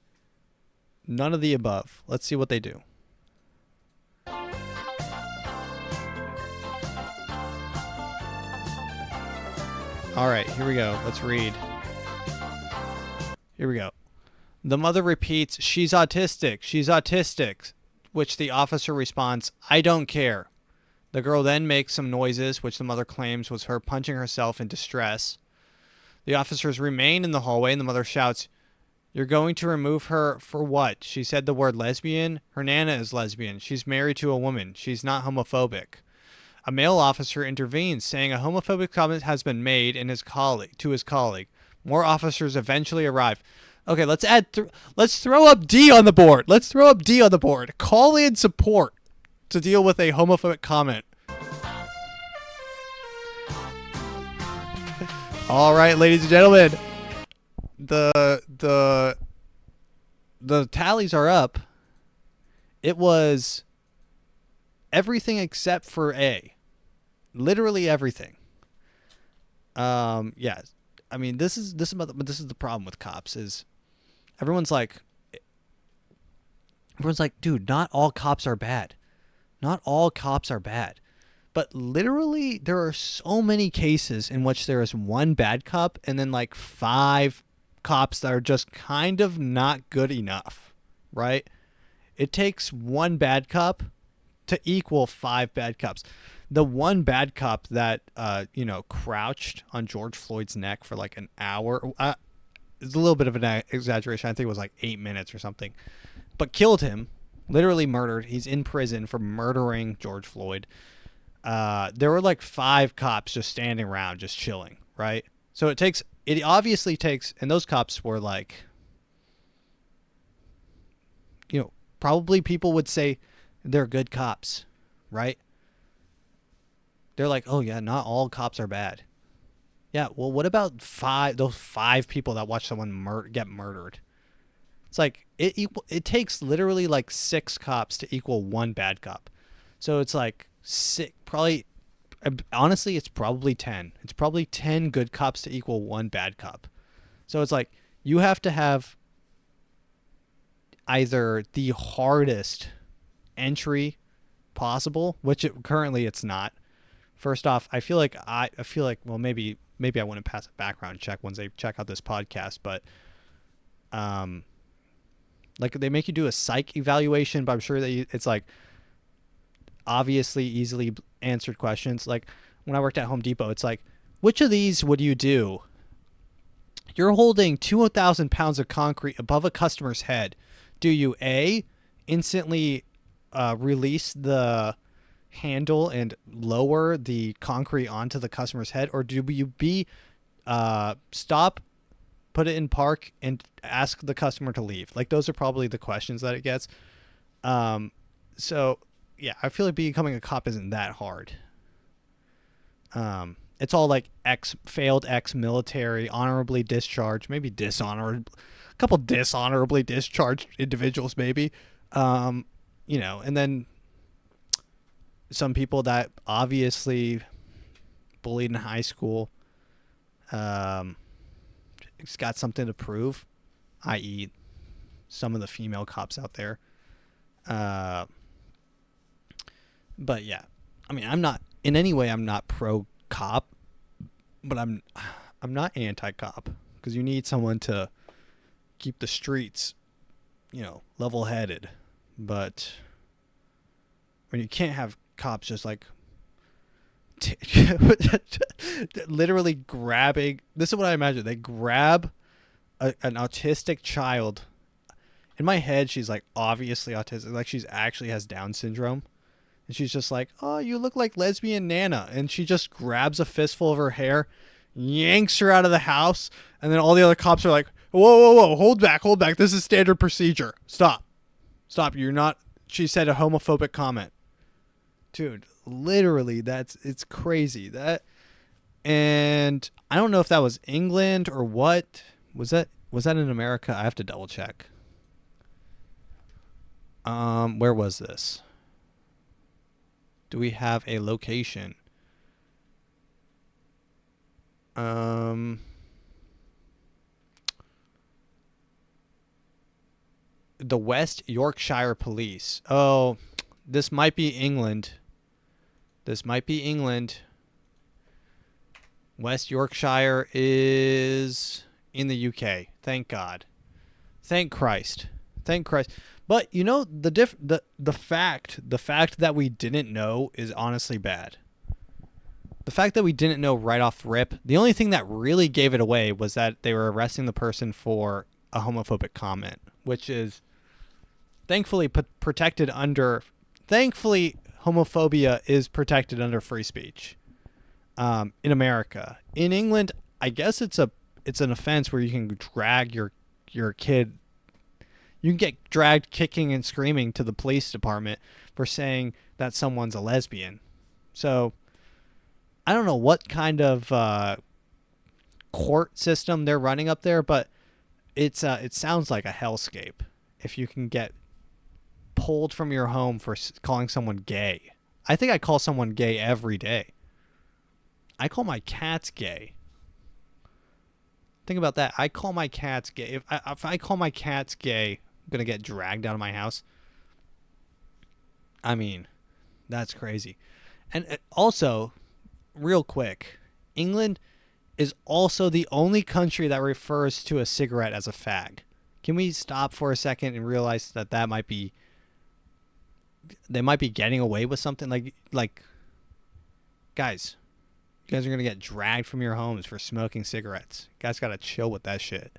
none of the above. Let's see what they do. All right, here we go. Let's read. Here we go. The mother repeats, "She's autistic. She's autistic," which the officer responds, "I don't care." The girl then makes some noises, which the mother claims was her punching herself in distress. The officers remain in the hallway, and the mother shouts, "You're going to remove her for what? She said the word lesbian? Her nana is lesbian. She's married to a woman. She's not homophobic." A male officer intervenes, saying a homophobic comment has been made to his colleague. More officers eventually arrive. Okay, let's throw up D on the board. Call in support to deal with a homophobic comment. All right, ladies and gentlemen, the tallies are up. It was everything except for A. Literally everything. Yeah. I mean, this is the problem with cops is everyone's like, dude, not all cops are bad. Not all cops are bad. But literally, there are so many cases in which there is one bad cop and then like 5 cops that are just kind of not good enough, right? It takes one bad cop to equal 5 bad cops. the one bad cop that crouched on George Floyd's neck for like an hour. It's a little bit of an exaggeration. I think it was like 8 minutes or something, but killed him, literally murdered. He's in prison for murdering George Floyd. There were like 5 cops just standing around, just chilling, right? So it obviously takes, and those cops were like, probably people would say they're good cops, right? They're like, oh yeah, not all cops are bad. Yeah, well, what about those 5 people that watch someone get murdered? It's like it takes literally like 6 cops to equal 1 bad cop. So it's like honestly, it's probably 10. It's probably 10 good cops to equal 1 bad cop. So it's like you have to have either the hardest entry possible, which currently it's not. First off, I feel like well, maybe I wouldn't pass a background check once they check out this podcast, but like they make you do a psych evaluation, but I'm sure that it's like obviously easily answered questions. Like when I worked at Home Depot, it's like, which of these would you do? You're holding 2,000 pounds of concrete above a customer's head. Do you A, instantly release the handle and lower the concrete onto the customer's head, or do you B, stop, put it in park, and ask the customer to leave? Like those are probably the questions that it gets. So yeah, I feel like becoming a cop isn't that hard. It's all like failed ex-military, honorably discharged, maybe a couple dishonorably discharged individuals, maybe. And then some people that obviously bullied in high school, it's got something to prove, i.e. some of the female cops out there. But yeah, I mean, I'm not pro cop, but I'm not anti-cop, because you need someone to keep the streets, level-headed. But when you can't have cops just like literally grabbing, this is what I imagine. They grab an autistic child. In my head, she's like obviously autistic, like she's actually has Down syndrome. And she's just like, oh, you look like lesbian Nana. And she just grabs a fistful of her hair, yanks her out of the house. And then all the other cops are like, whoa, hold back. This is standard procedure. Stop. You're not, she said a homophobic comment. Dude, literally, it's crazy. And I don't know if that was England or what. Was that in America? I have to double check. Where was this? Do we have a location? The West Yorkshire Police. Oh, this might be England. West Yorkshire is in the UK. Thank God. Thank Christ. But the fact that we didn't know is honestly bad. The fact that we didn't know right off rip, the only thing that really gave it away was that they were arresting the person for a homophobic comment, which is thankfully protected under. Thankfully, homophobia is protected under free speech. In America, in England, I guess it's an offense where you can drag your kid. You can get dragged kicking and screaming to the police department for saying that someone's a lesbian. So I don't know what kind of court system they're running up there, but it sounds like a hellscape if you can get pulled from your home for calling someone gay. I think I call someone gay every day. I call my cats gay. Think about that. I call my cats gay. If I call my cats gay, I'm going to get dragged out of my house. I mean, that's crazy. And also, real quick, England is also the only country that refers to a cigarette as a fag. Can we stop for a second and realize that they might be getting away with something like Guys, you guys are going to get dragged from your homes for smoking cigarettes. You guys got to chill with that shit.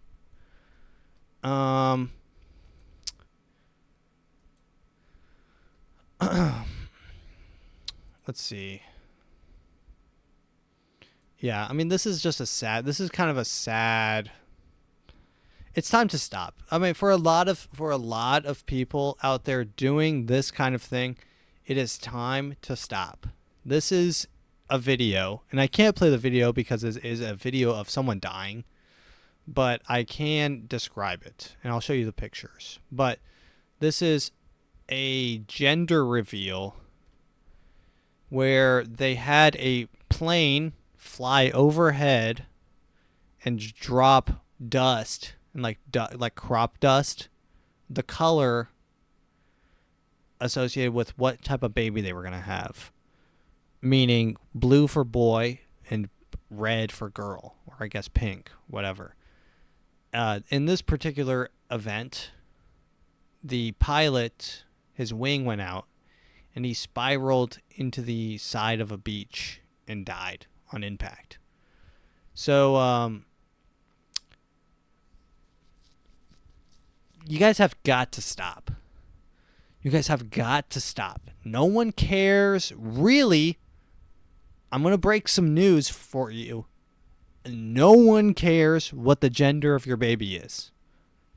Let's see. Yeah, I mean, this is kind of a sad. It's time to stop. I mean, for a lot of people out there doing this kind of thing, it is time to stop. This is a video, and I can't play the video because it is a video of someone dying, but I can describe it, and I'll show you the pictures. But this is a gender reveal where they had a plane fly overhead and drop dust and like crop dust, the color associated with what type of baby they were going to have, meaning blue for boy and red for girl, or I guess pink, whatever. In this particular event, the pilot, his wing went out and he spiraled into the side of a beach and died on impact. So, you guys have got to stop. You guys have got to stop. No one cares. Really, I'm going to break some news for you. No one cares what the gender of your baby is,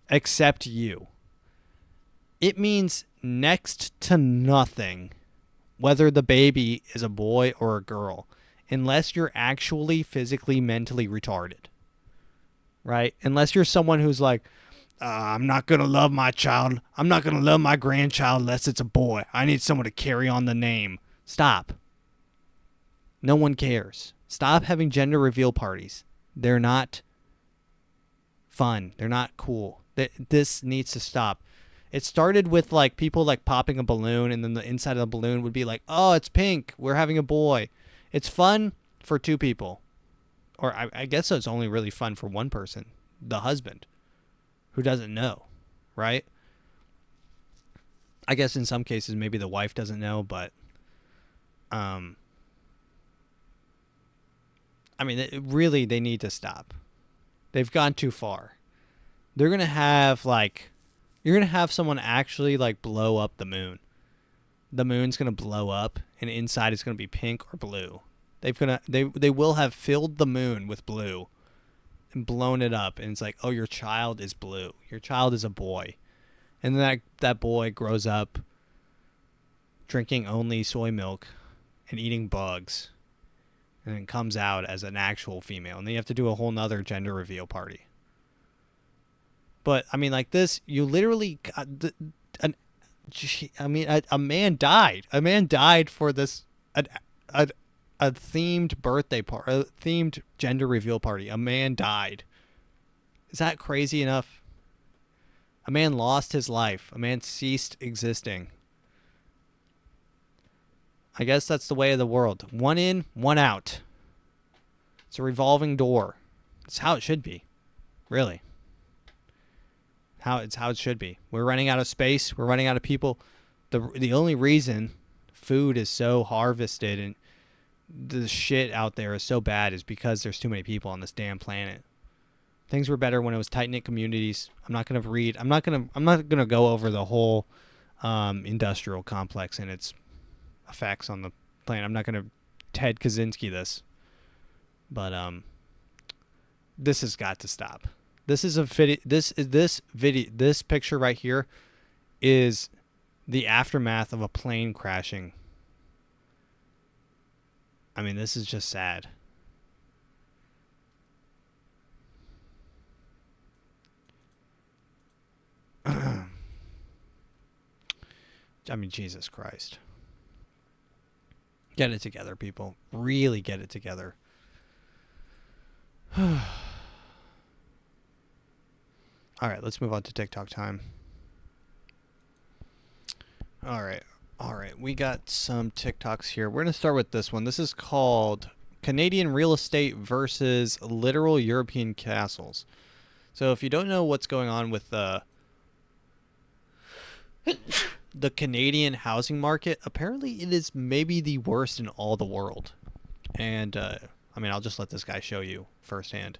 except you. It means next to nothing whether the baby is a boy or a girl, unless you're actually physically, mentally retarded, right? Unless you're someone who's like, I'm not going to love my child. I'm not going to love my grandchild unless it's a boy. I need someone to carry on the name. Stop. No one cares. Stop having gender reveal parties. They're not fun. They're not cool. This needs to stop. It started with like people like popping a balloon, and then the inside of the balloon would be like, oh, it's pink. We're having a boy. It's fun for two people. Or I guess it's only really fun for one person, the husband, who doesn't know, right? I guess in some cases maybe the wife doesn't know, but I mean, really, they need to stop. They've gone too far. They're going to have, like, you're going to have someone actually, like, blow up the moon. The moon's going to blow up, and inside it's going to be pink or blue. They will have filled the moon with blue and blown it up, and it's like, oh, your child is blue. Your child is a boy. And then that boy grows up drinking only soy milk and eating bugs, and then comes out as an actual female. And then you have to do a whole nother gender reveal party. But, I mean, like this, you literally... a man died. A man died for this... A themed birthday party, a themed gender reveal party. A man died. Is that crazy enough? A man lost his life. A man ceased existing. I guess that's the way of the world. One in, one out. It's a revolving door. It's how it should be. Really. It's how it should be. We're running out of space. We're running out of people. The only reason food is so harvested and the shit out there is so bad is because there's too many people on this damn planet. Things were better when it was tight-knit communities. I'm not gonna go over the whole industrial complex and its effects on the planet. I'm not gonna Ted Kaczynski this. But this has got to stop. This is this picture right here is the aftermath of a plane crashing. I mean, this is just sad. I mean, Jesus Christ. Get it together, people. Really get it together. All right, let's move on to TikTok time. All right. We got some TikToks here. We're going to start with this one. This is called Canadian Real Estate versus Literal European Castles. So if you don't know what's going on with the Canadian housing market, apparently it is maybe the worst in all the world. And, I mean, I'll just let this guy show you firsthand.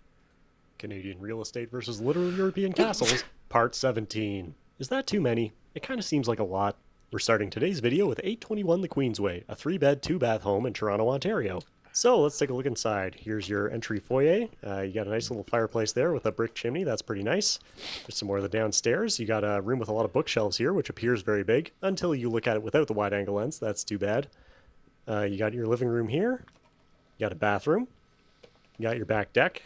Canadian real estate versus literal European castles, part 17. Is that too many? It kind of seems like a lot. We're starting today's video with 821 the Queensway, a 3-bed, 2-bath home in Toronto, Ontario. So let's take a look inside. Here's your entry foyer. You got a nice little fireplace there with a brick chimney. That's pretty nice. There's some more of the downstairs. You got a room with a lot of bookshelves here, which appears very big until you look at it without the wide angle lens. That's too bad. You got your living room here. You got a bathroom. You got your back deck.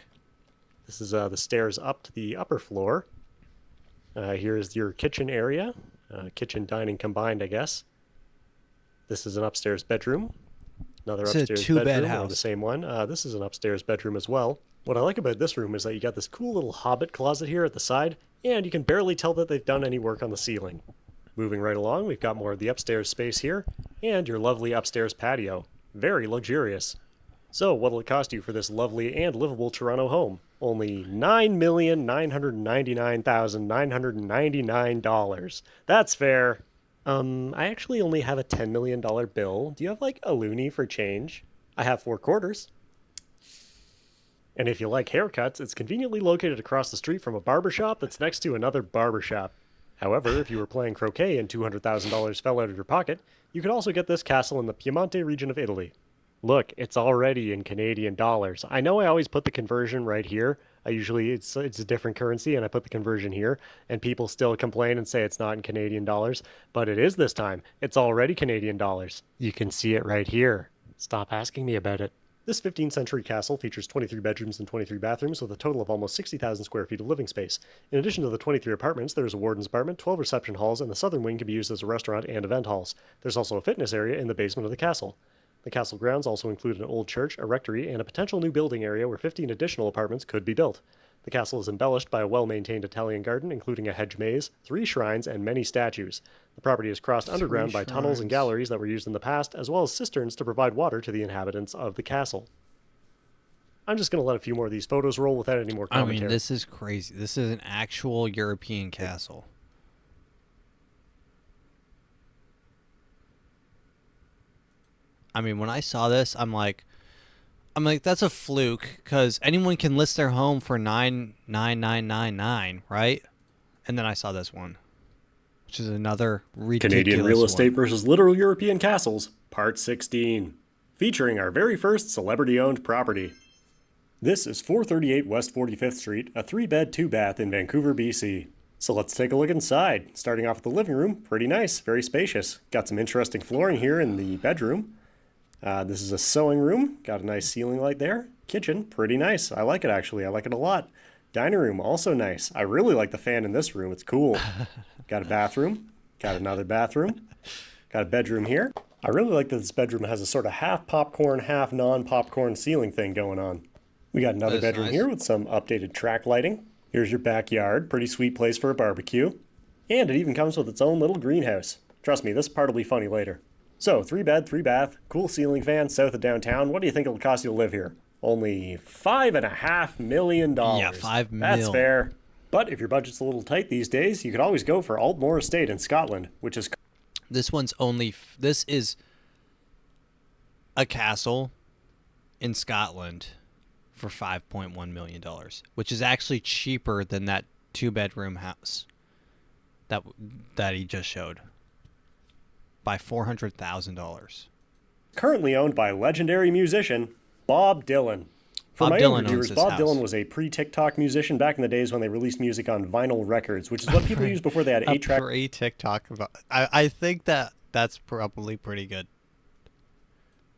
This is the stairs up to the upper floor. Here's your kitchen area. Kitchen, dining combined, I guess. This is an upstairs bedroom. Another upstairs bedroom, or the same one. This is an upstairs bedroom as well. What I like about this room is that you got this cool little hobbit closet here at the side, and you can barely tell that they've done any work on the ceiling. Moving right along, we've got more of the upstairs space here, and your lovely upstairs patio. Very luxurious. So, what'll it cost you for this lovely and livable Toronto home? Only $9,999,999. That's fair. I actually only have a $10 million bill. Do you have, like, a loonie for change? I have 4 quarters. And if you like haircuts, it's conveniently located across the street from a barbershop that's next to another barbershop. However, if you were playing croquet and $200,000 fell out of your pocket, you could also get this castle in the Piemonte region of Italy. Look, it's already in Canadian dollars. I know I always put the conversion right here. It's a different currency, and I put the conversion here, and people still complain and say it's not in Canadian dollars, but it is this time. It's already Canadian dollars. You can see it right here. Stop asking me about it. This 15th century castle features 23 bedrooms and 23 bathrooms with a total of almost 60,000 square feet of living space. In addition to the 23 apartments, there is a warden's apartment, 12 reception halls, and the southern wing can be used as a restaurant and event halls. There's also a fitness area in the basement of the castle. The castle grounds also include an old church, a rectory, and a potential new building area where 15 additional apartments could be built. The castle is embellished by a well-maintained Italian garden, including a hedge maze, 3 shrines, and many statues. The property is crossed underground by tunnels and galleries that were used in the past, as well as cisterns to provide water to the inhabitants of the castle. I'm just going to let a few more of these photos roll without any more commentary. I mean, this is crazy. This is an actual European castle. I mean, when I saw this, I'm like, that's a fluke, because anyone can list their home for $9,999, right? And then I saw this one, which is another ridiculous Canadian real estate one. versus literal European castles, part 16, featuring our very first celebrity-owned property. This is 438 West 45th Street, a 3-bed, 2-bath in Vancouver, BC. So let's take a look inside. Starting off with the living room, pretty nice, very spacious. Got some interesting flooring here in the bedroom. This is a sewing room. Got a nice ceiling light there. Kitchen, pretty nice. I like it, actually. I like it a lot. Dining room, also nice. I really like the fan in this room. It's cool. Got a bathroom. Got another bathroom. Got a bedroom here. I really like that this bedroom has a sort of half popcorn, half non-popcorn ceiling thing going on. We got another bedroom here with some updated track lighting. Here's your backyard. Pretty sweet place for a barbecue. And it even comes with its own little greenhouse. Trust me, this part will be funny later. So, 3-bed, 3-bath, cool ceiling fan, south of downtown. What do you think it'll cost you to live here? Only $5.5 million. Yeah, $5 million. That's fair. But if your budget's a little tight these days, you could always go for Altmore Estate in Scotland, which is... This is a castle in Scotland for $5.1 million, which is actually cheaper than that 2-bedroom house that he just showed by $400,000. Currently owned by legendary musician Bob Dylan. For my younger viewers, Bob Dylan was a pre-TikTok musician back in the days when they released music on vinyl records, which is what people used before they had 8-track. Pre-TikTok. I think that's probably pretty good.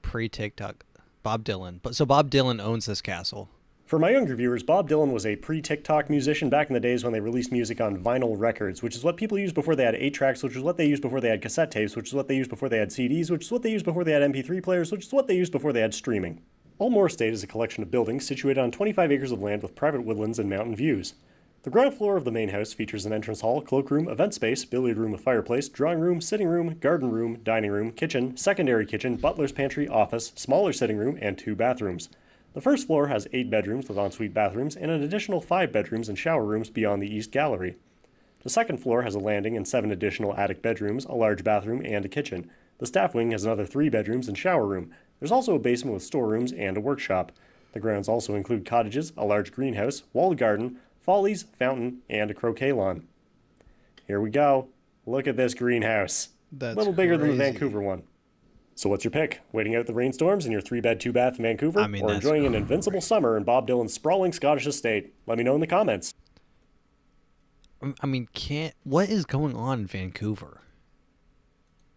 Pre-TikTok. Bob Dylan. So Bob Dylan owns this castle. For my younger viewers, Bob Dylan was a pre-TikTok musician back in the days when they released music on vinyl records, which is what people used before they had 8-tracks, which is what they used before they had cassette tapes, which is what they used before they had CDs, which is what they used before they had MP3 players, which is what they used before they had streaming. Altmore Estate is a collection of buildings situated on 25 acres of land with private woodlands and mountain views. The ground floor of the main house features an entrance hall, cloakroom, event space, billiard room with fireplace, drawing room, sitting room, garden room, dining room, kitchen, secondary kitchen, butler's pantry, office, smaller sitting room, and 2 bathrooms. The first floor has 8 bedrooms with ensuite bathrooms and an additional 5 bedrooms and shower rooms beyond the east gallery. The second floor has a landing and 7 additional attic bedrooms, a large bathroom, and a kitchen. The staff wing has another 3 bedrooms and shower room. There's also a basement with storerooms and a workshop. The grounds also include cottages, a large greenhouse, walled garden, follies, fountain, and a croquet lawn. Here we go. Look at this greenhouse. That's a little bigger than the crazy. Vancouver one. So what's your pick? Waiting out the rainstorms in your 3-bed, 2-bath in Vancouver? I mean, or that's enjoying an invincible summer in Bob Dylan's sprawling Scottish estate? Let me know in the comments. I mean, what is going on in Vancouver?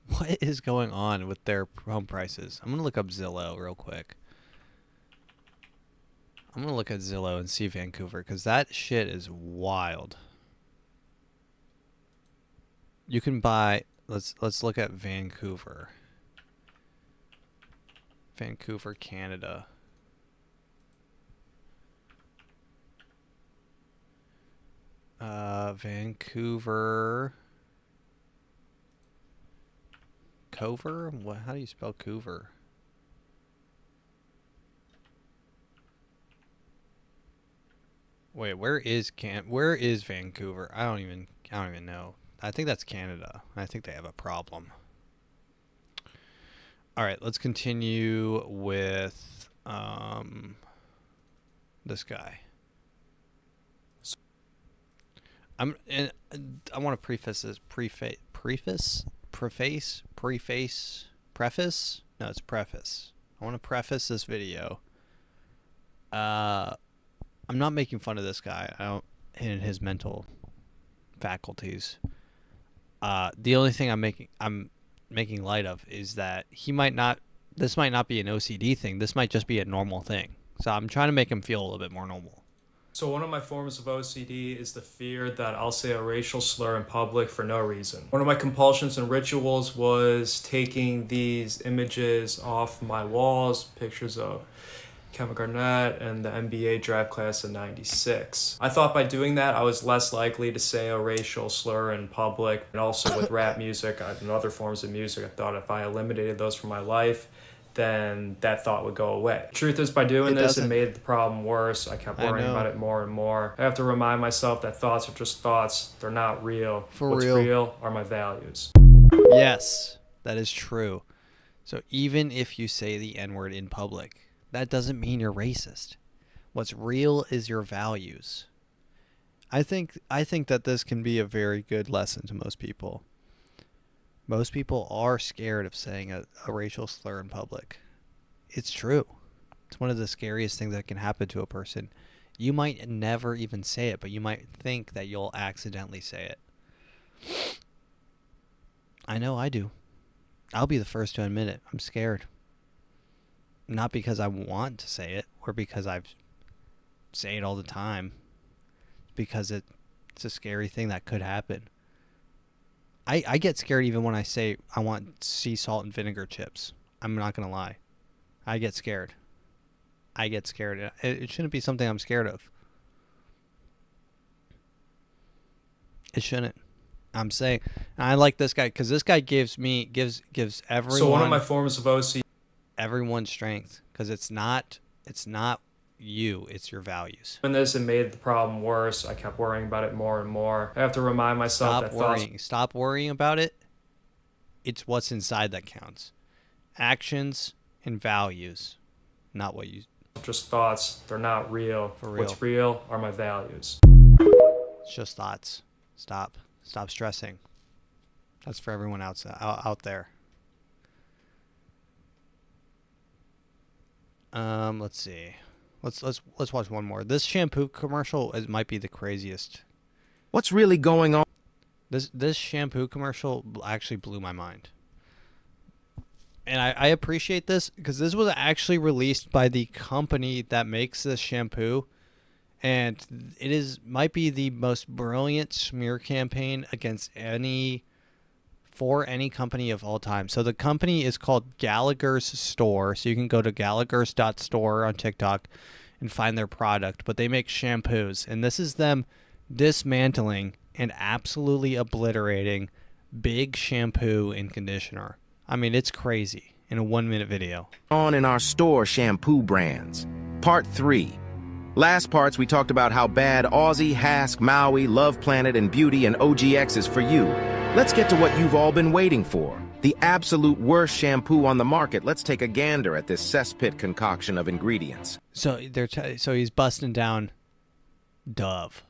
What is going on with their home prices? I'm going to look up Zillow real quick. I'm going to look at Zillow and see Vancouver, because that shit is wild. You can buy... Let's look at Vancouver. Vancouver, Canada. Vancouver. Cover? What? How do you spell Cover? Wait, where is Vancouver? I don't even know. I think that's Canada. I think they have a problem. All right, let's continue with this guy. I want to preface this. Preface? No, it's preface. I want to preface this video. I'm not making fun of this guy. I don't in his mental faculties. The only thing I'm making light of is that this might not be an OCD thing. This might just be a normal thing. So I'm trying to make him feel a little bit more normal. So one of my forms of OCD is the fear that I'll say a racial slur in public for no reason. One of my compulsions and rituals was taking these images off my walls, pictures of Kevin Garnett and the NBA draft class of '96. I thought by doing that, I was less likely to say a racial slur in public. And also with rap music and other forms of music, I thought if I eliminated those from my life, then that thought would go away. Truth is, by doing this, it made the problem worse. I kept worrying about it more and more. I have to remind myself that thoughts are just thoughts. They're not real. What's real are my values. Yes, that is true. So even if you say the N-word in public, that doesn't mean you're racist. What's real is your values. I think that this can be a very good lesson to most people. Most people are scared of saying a racial slur in public. It's true. It's one of the scariest things that can happen to a person. You might never even say it, but you might think that you'll accidentally say it. I know I do. I'll be the first to admit it. I'm scared. Not because I want to say it or because I say it all the time. Because it's a scary thing that could happen. I get scared even when I say I want sea salt and vinegar chips. I'm not going to lie. I get scared. It shouldn't be something I'm scared of. It shouldn't. I'm saying, and I like this guy because this guy gives everyone. So one of my forms of OCD. Everyone's strength, because it's not you, it's your values. When this, it made the problem worse. I kept worrying about it more and more. I have to remind myself Stop worrying about it. It's what's inside that counts. Actions and values, not what you. Just thoughts. They're not real. For real. What's real are my values. It's just thoughts. Stop stressing. That's for everyone out there. Let's see. Let's watch one more. This shampoo commercial might be the craziest. What's really going on? This shampoo commercial actually blew my mind. And I appreciate this because this was actually released by the company that makes this shampoo. And it might be the most brilliant smear campaign for any company of all time. So the company is called Gallagher's Store. So you can go to gallaghers.store on TikTok and find their product. But they make shampoos. And this is them dismantling and absolutely obliterating Big shampoo and conditioner. I mean, it's crazy in a 1-minute video. On in our store shampoo brands. Part 3. Last parts we talked about how bad Aussie, Hask, Maui, Love Planet, and Beauty and OGX is for you. Let's get to what you've all been waiting for. The absolute worst shampoo on the market. Let's take a gander at this cesspit concoction of ingredients. So so he's busting down Dove.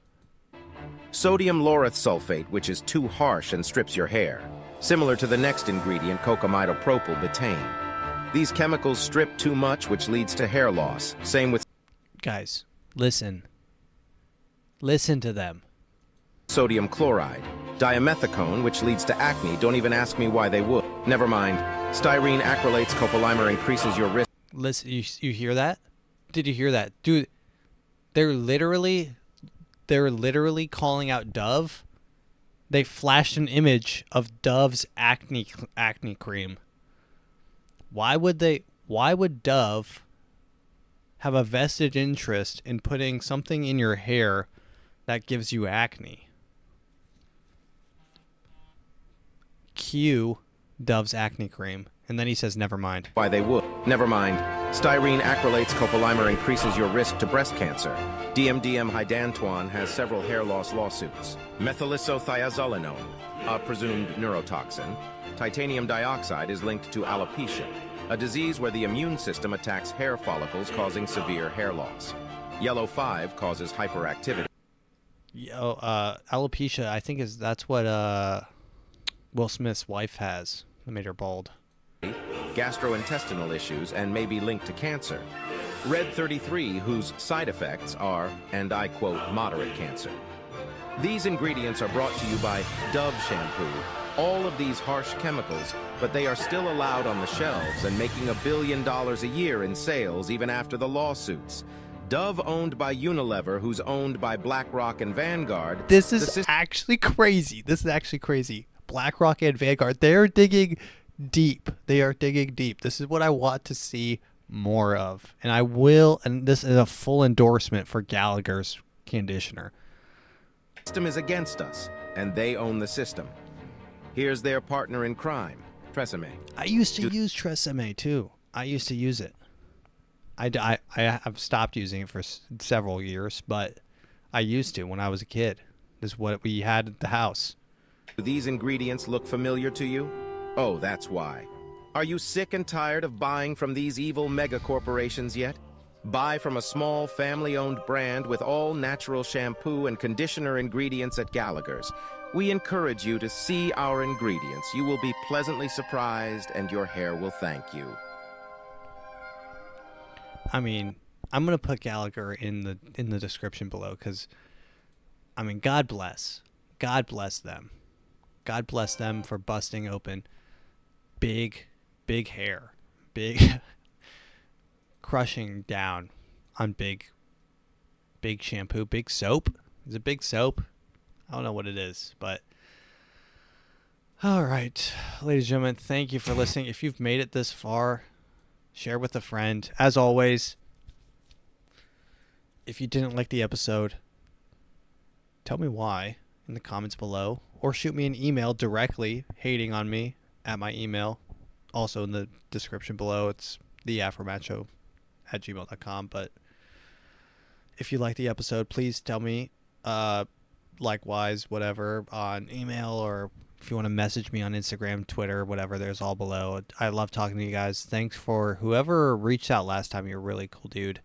Sodium lauryl sulfate, which is too harsh and strips your hair. Similar to the next ingredient, cocamidopropyl betaine. These chemicals strip too much, which leads to hair loss. Same with... Guys, listen. Listen to them. Sodium chloride. Dimethicone, which leads to acne. Don't even ask me why they would. Never mind. Styrene acrylates copolymer increases your risk. Listen, you hear that? Did you hear that? Dude, they're literally calling out Dove. They flashed an image of Dove's acne cream. Why would Dove have a vested interest in putting something in your hair that gives you acne? Cue Dove's acne cream. And then he says, never mind. Why they would. Never mind. Styrene acrylates copolymer increases your risk to breast cancer. DMDM hydantoin has several hair loss lawsuits. Methylisothiazolinone, a presumed neurotoxin. Titanium dioxide is linked to alopecia, a disease where the immune system attacks hair follicles causing severe hair loss. Yellow 5 causes hyperactivity. Alopecia, I think that's what Will Smith's wife has. That made her bald. Gastrointestinal issues and may be linked to cancer. Red 33, whose side effects are, and I quote, moderate cancer. These ingredients are brought to you by Dove shampoo. All of these harsh chemicals, but they are still allowed on the shelves and making $1 billion a year in sales even after the lawsuits. Dove owned by Unilever, who's owned by BlackRock and Vanguard. This is actually crazy. BlackRock and Vanguard, they're digging deep. They are digging deep. This is what I want to see more of. And I will, and this is a full endorsement for Gallagher's conditioner. The system is against us, and they own the system. Here's their partner in crime, Tresemme. I used to use Tresemme too. I used to use it. I have stopped using it for several years, but I used to when I was a kid. This is what we had at the house. Do these ingredients look familiar to you? Oh, that's why. Are you sick and tired of buying from these evil mega corporations yet? Buy from a small family-owned brand with all natural shampoo and conditioner ingredients at Gallagher's. We encourage you to see our ingredients. You will be pleasantly surprised and your hair will thank you. I mean, I'm going to put Gallagher in the description below because, I mean, God bless them. God bless them for busting open big hair, big crushing down on big shampoo, big soap. Is it big soap? I don't know what it is, but all right, ladies and gentlemen, thank you for listening. If you've made it this far, share with a friend. As always, if you didn't like the episode, tell me why in the comments below, or shoot me an email directly hating on me at my email. Also in the description below, it's theafromattshow@gmail.com. But if you like the episode, please tell me likewise, whatever, on email, or if you want to message me on Instagram, Twitter, whatever, there's all below. I love talking to you guys. Thanks for whoever reached out last time. You're a really cool dude.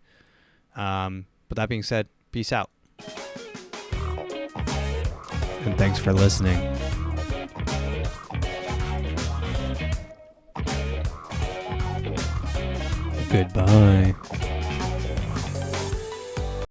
But that being said, peace out. And thanks for listening. Goodbye.